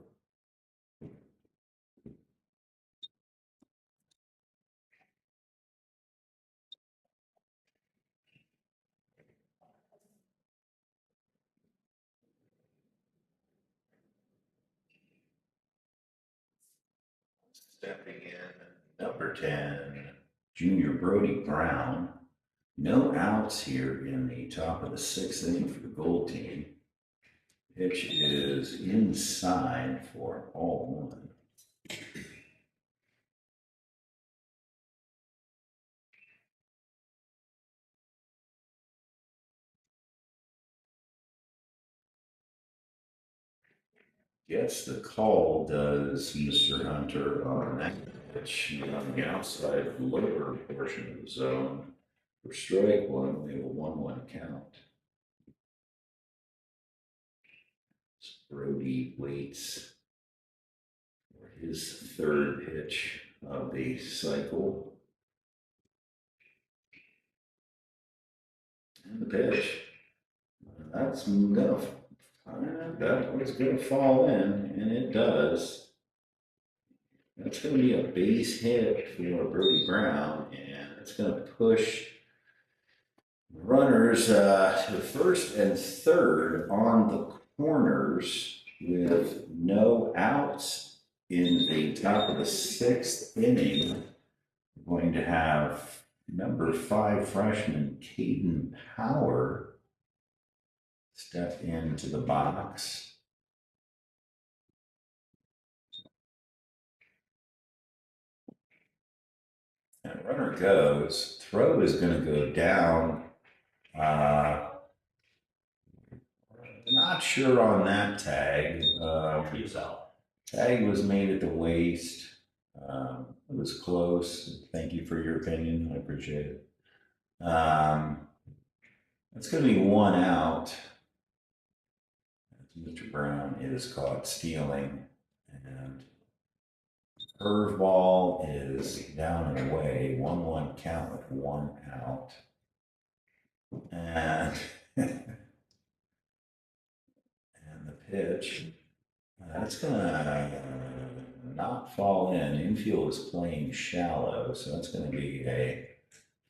Stepping in, number 10, Junior Brody Brown. No outs here in the top of the sixth inning for the Gold team. Pitch is inside for ball one. Gets the call, does Mr. Hunter, on that pitch on the outside lower portion of the zone. For strike one, we have a 1-1 count. Brody waits for his third pitch of the cycle. And the pitch. That's gonna, that was gonna fall in, and it does. That's gonna be a base hit for Brody Brown, and it's gonna push runners to first and third on the corners with no outs in the top of the sixth inning. We're going to have number 5 freshman Caden Power step into the box. And runner goes. Throw is going to go down. Not sure on that tag. Tag was made at the waist. It was close. Thank you for your opinion. I appreciate it. It's going to be 1 out. Mr. Brown is caught stealing, and curveball is down and away. 1-1 count with 1 out. And and the pitch, that's gonna not fall in. Infield is playing shallow, so that's gonna be a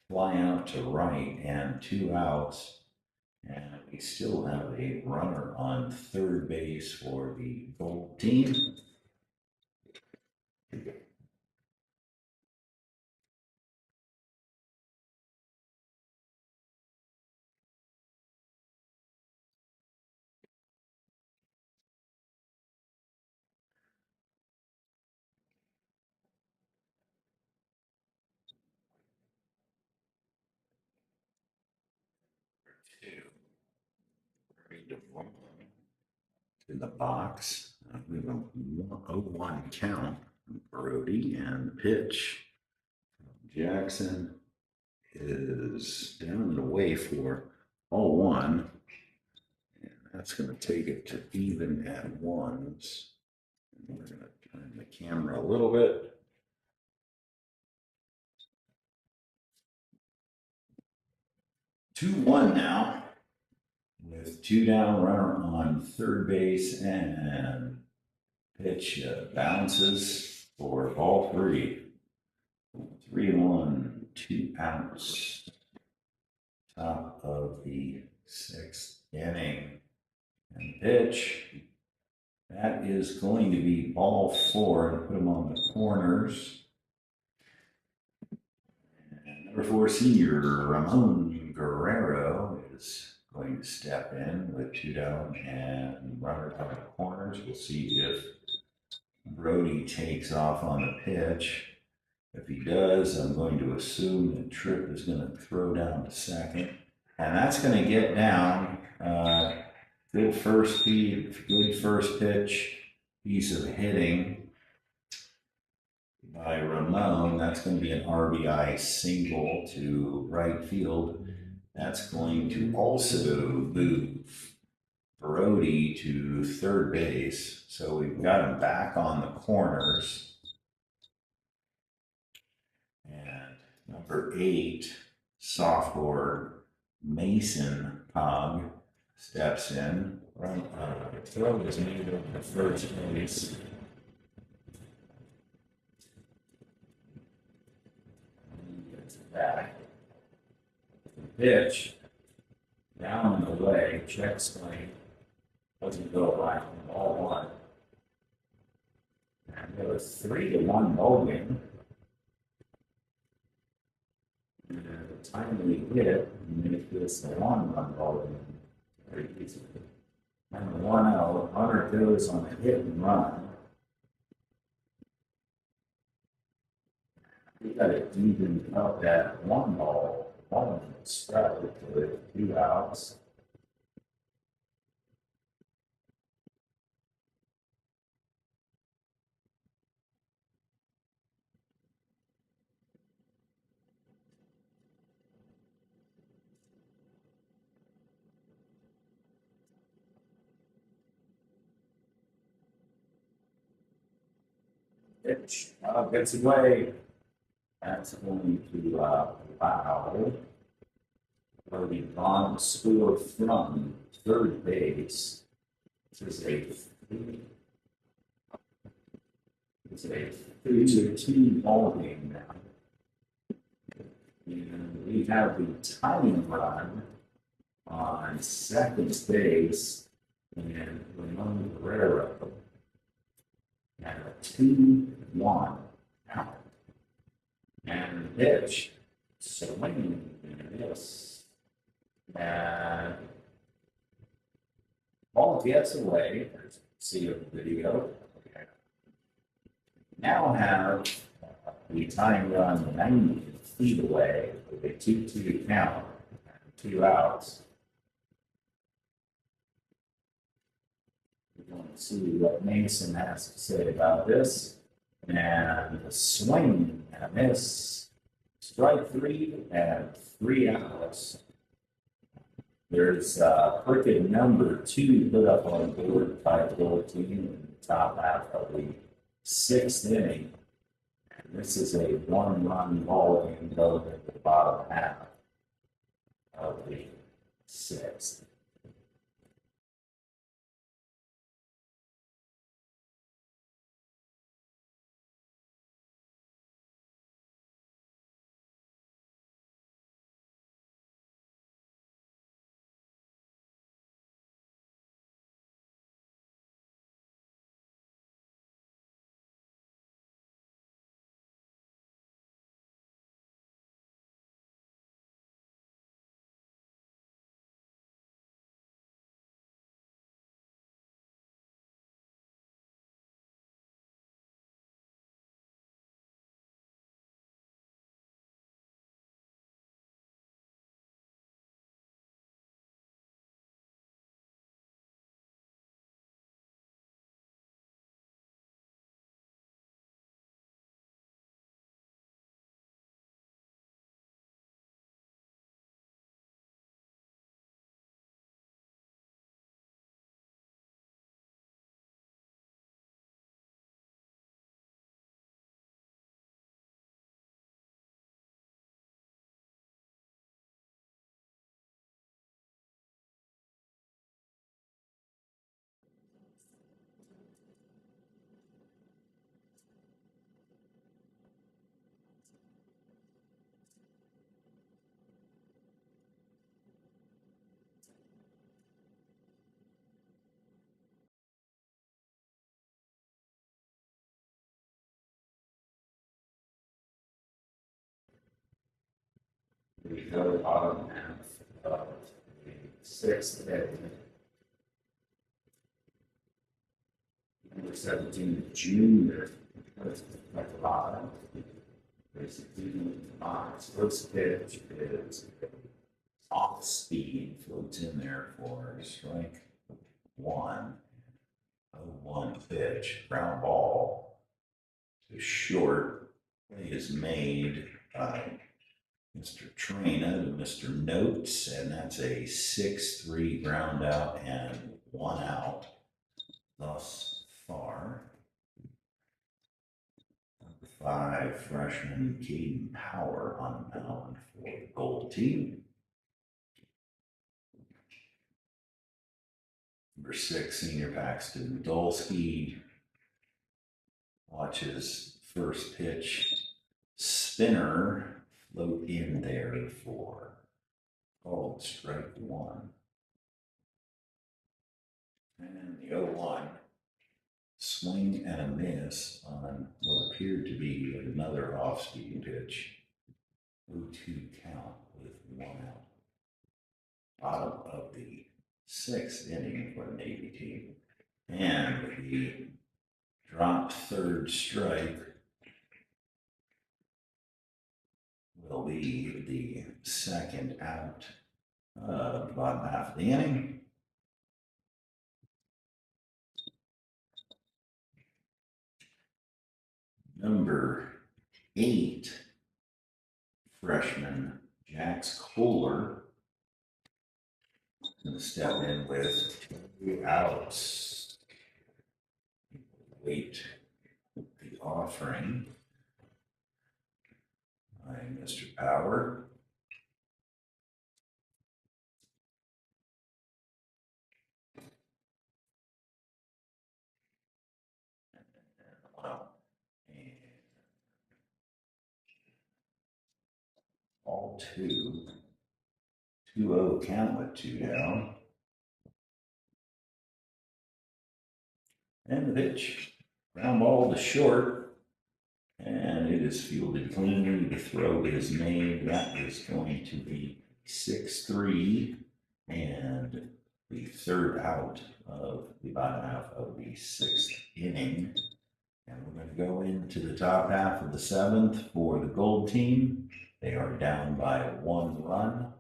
fly out to right and 2 outs. And we still have a runner on third base for the Gold team. In the box, we have a 0-1 count. Brody, and the pitch. Jackson is down and away for 0-1. And that's going to take it to even at ones. And we're going to turn the camera a little bit. Two one now, with 2 down, runner on third base, and pitch bounces for ball 3. 3-1, 2 outs. Top of the 6th inning. And pitch, that is going to be ball 4, and put him on the corners. And number 4 senior Ramon Guerrero is going to step in with 2 down and runner on the corners. We'll see if Brody takes off on the pitch. If he does, I'm going to assume that Tripp is going to throw down to second. And that's going to get down. Good first pitch, piece of hitting by Ramon. That's going to be an RBI single to right field. That's going to also move Brody to third base. So we've got him back on the corners. And number 8, sophomore Mason Pog steps in. throw is made of the first place. Back. Pitch down and away, check swing, doesn't go right on ball one. And there was 3-1 bowling. And a timely hit make this a 1-run bowling very easily. And the 1-0, runner goes on a hit and run. We got it even up that 1 ball, 1 strike to it, 2 outs. Pitch gets away. That's going to foul. Brody Vaughn scored from third base. This is a 3-2 ball game now. And we have the tying run on second base and Ramon Guerrero. And a 2-1 out. And the pitch, swinging and miss. And ball gets away. See a video. Okay. Now have the tying run 90 feet away with a 2-2 count and 2 outs. We're going to see what Mason has to say about this. And a swing and a miss. Strike 3 and 3 outs. There's cricket number 2 put up on the board by the goal team in the top half of the 6th inning. And this is a 1-run ball game going at the bottom half of the 6th. We go to the bottom half of the 6th inning. Number 17, Junior. That's like a lot. Basically, Mott's first pitch is off speed, floats in there for strike 1. 0-1 pitch, ground ball to short. Play is made by Mr. Trina to Mr. Notes, and that's a 6-3 ground out and 1 out thus far. Number 5, freshman Caden Power on the mound for the Gold team. Number 6, senior Paxton Dolsky watches first pitch spinner float in there for called strike 1. And the 0-1 swing and a miss on what appeared to be another off-speed pitch. 0-2 count with 1 out. Bottom of the 6th inning for the Navy team. And the drop third strike will be the second out of the bottom half of the inning. Number 8, freshman Jax Kohler, going to step in with 2 outs. Wait the offering by Mr. Power. Wow. And all 2. 2-0 count with 2 down. And the pitch. Ground ball to short. And it is fielded cleanly. The throw is made. That is going to be 6-3. And the third out of the bottom half of the 6th inning. And we're going to go into the top half of the 7th for the Gold team. They are down by 1 run.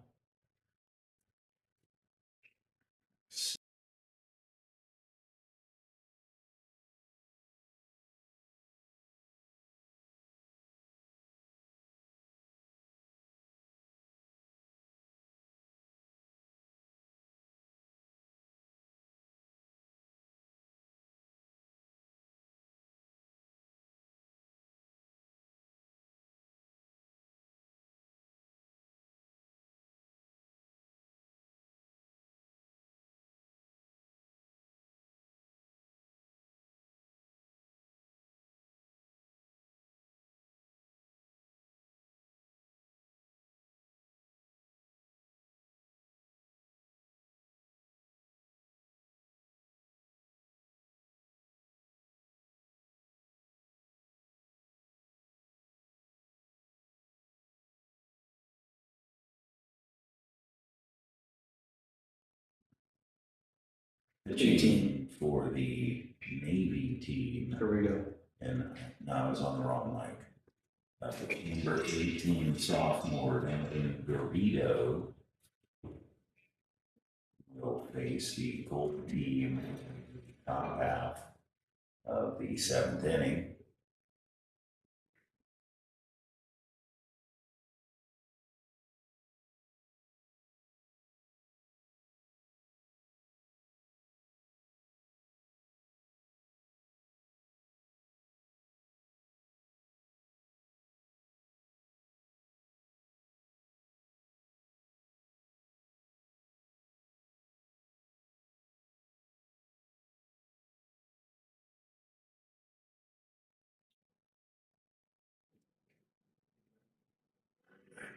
Pitching for the Navy team. Here we go. And now I was on the wrong mic. Number 18 sophomore Anthony Garrido will face the Gold team in the top half of the 7th inning.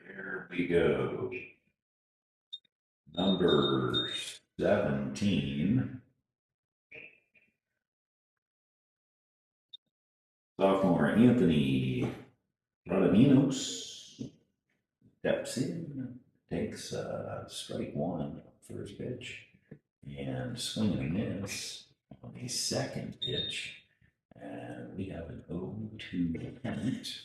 Here we go. Number 17, sophomore Anthony Rodaminos steps in, takes strike 1 first pitch, and swing and a miss on the second pitch. And we have an 0-2 count.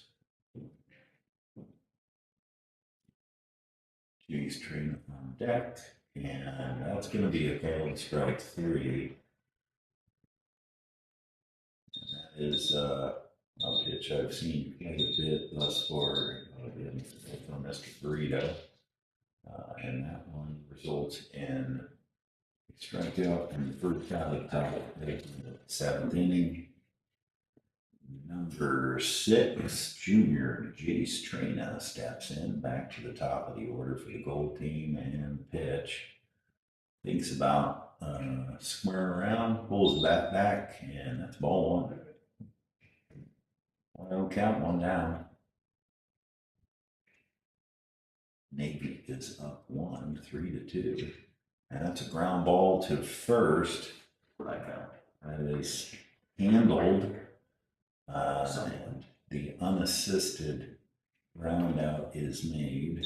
Cchs train on deck, and that's going to be a called strike 3. And that is a pitch I've seen quite a bit thus far from Mr. Burrito. And that one results in a strikeout in the first out of the top of the 7th inning. Number 6, junior Jace Trina steps in back to the top of the order for the Gold team and pitch. thinks about squaring around, pulls the bat back, and that's ball one. 1-0 count, one down. Navy is up 1, 3-2. And that's a ground ball to first. That is handled. And the unassisted ground out is made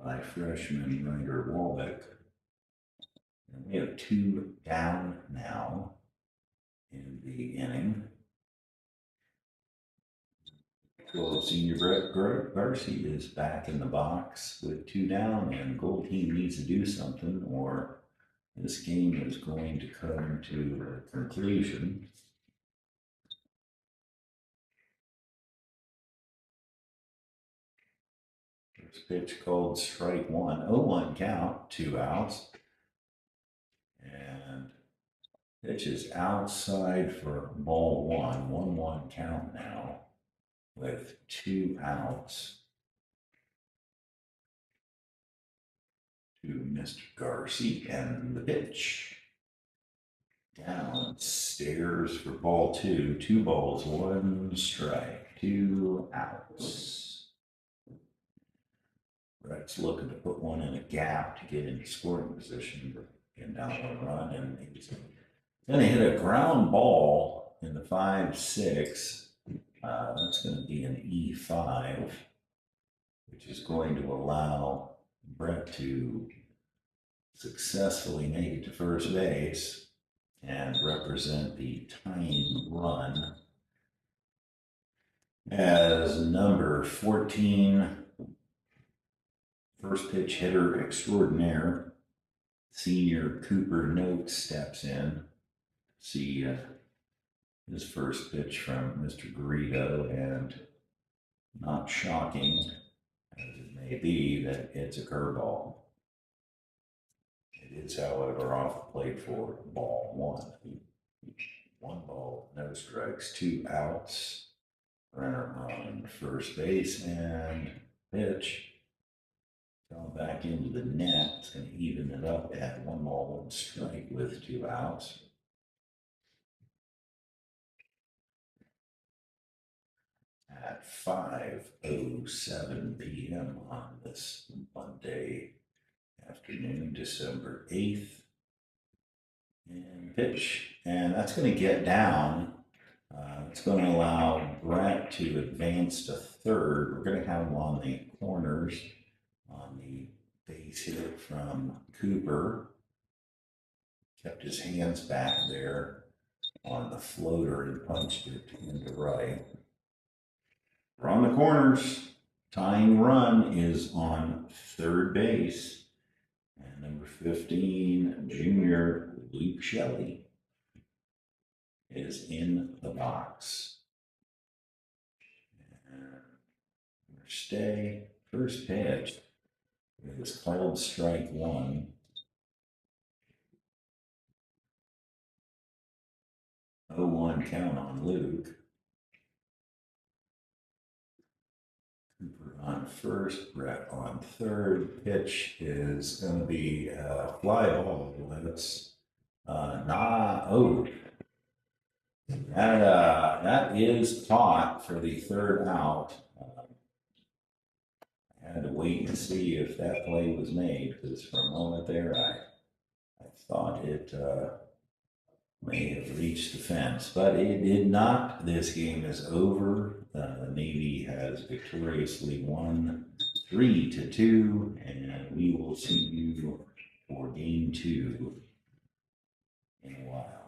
by freshman Ryder Walbeck. And we have 2 down now in the inning. So senior Brett Garcia is back in the box with 2 down, and the gold team needs to do something, or this game is going to come to a conclusion. First pitch called strike one, 0-1 count, 2 outs. And pitch is outside for ball one, 1-1 count now with 2 outs to Mr. Garcia, and the pitch. Downstairs for ball 2, 2 balls, 1 strike, 2 outs. Brett's looking to put one in a gap to get into scoring position, but getting down one run, and he's going to hit a ground ball in the 5-6. That's going to be an E5, which is going to allow Brett to successfully make it to first base and represent the tying run as number 14, first pitch hitter extraordinaire, senior Cooper Note steps in. See his first pitch from Mr. Garrido, and not shocking as it may be that it's a curveball. It is, however, off the plate for ball 1. 1 ball, no strikes, 2 outs. Runner on first base, and pitch fell back into the net. It's going to even it up at 1 ball, 1 strike with 2 outs. At 5:07 p.m. on this Monday afternoon, December 8th. And pitch, and that's going to get down. It's going to allow Brett to advance to third. We're going to have him on the corners on the base hit from Cooper. Kept his hands back there on the floater and punched it into right. We're on the corners. Tying run is on third base. And number 15, junior Luke Shelley, is in the box. And stay, first pitch is called strike 1. 0-1 count on Luke. Cooper on first, Brett on third. Pitch is going to be a fly ball. That's that is caught for the third out. I had to wait and see if that play was made, because for a moment there I thought it may have reached the fence, but it did not. This game is over. The Navy has victoriously won 3-2, and we will see you for game 2 in a while.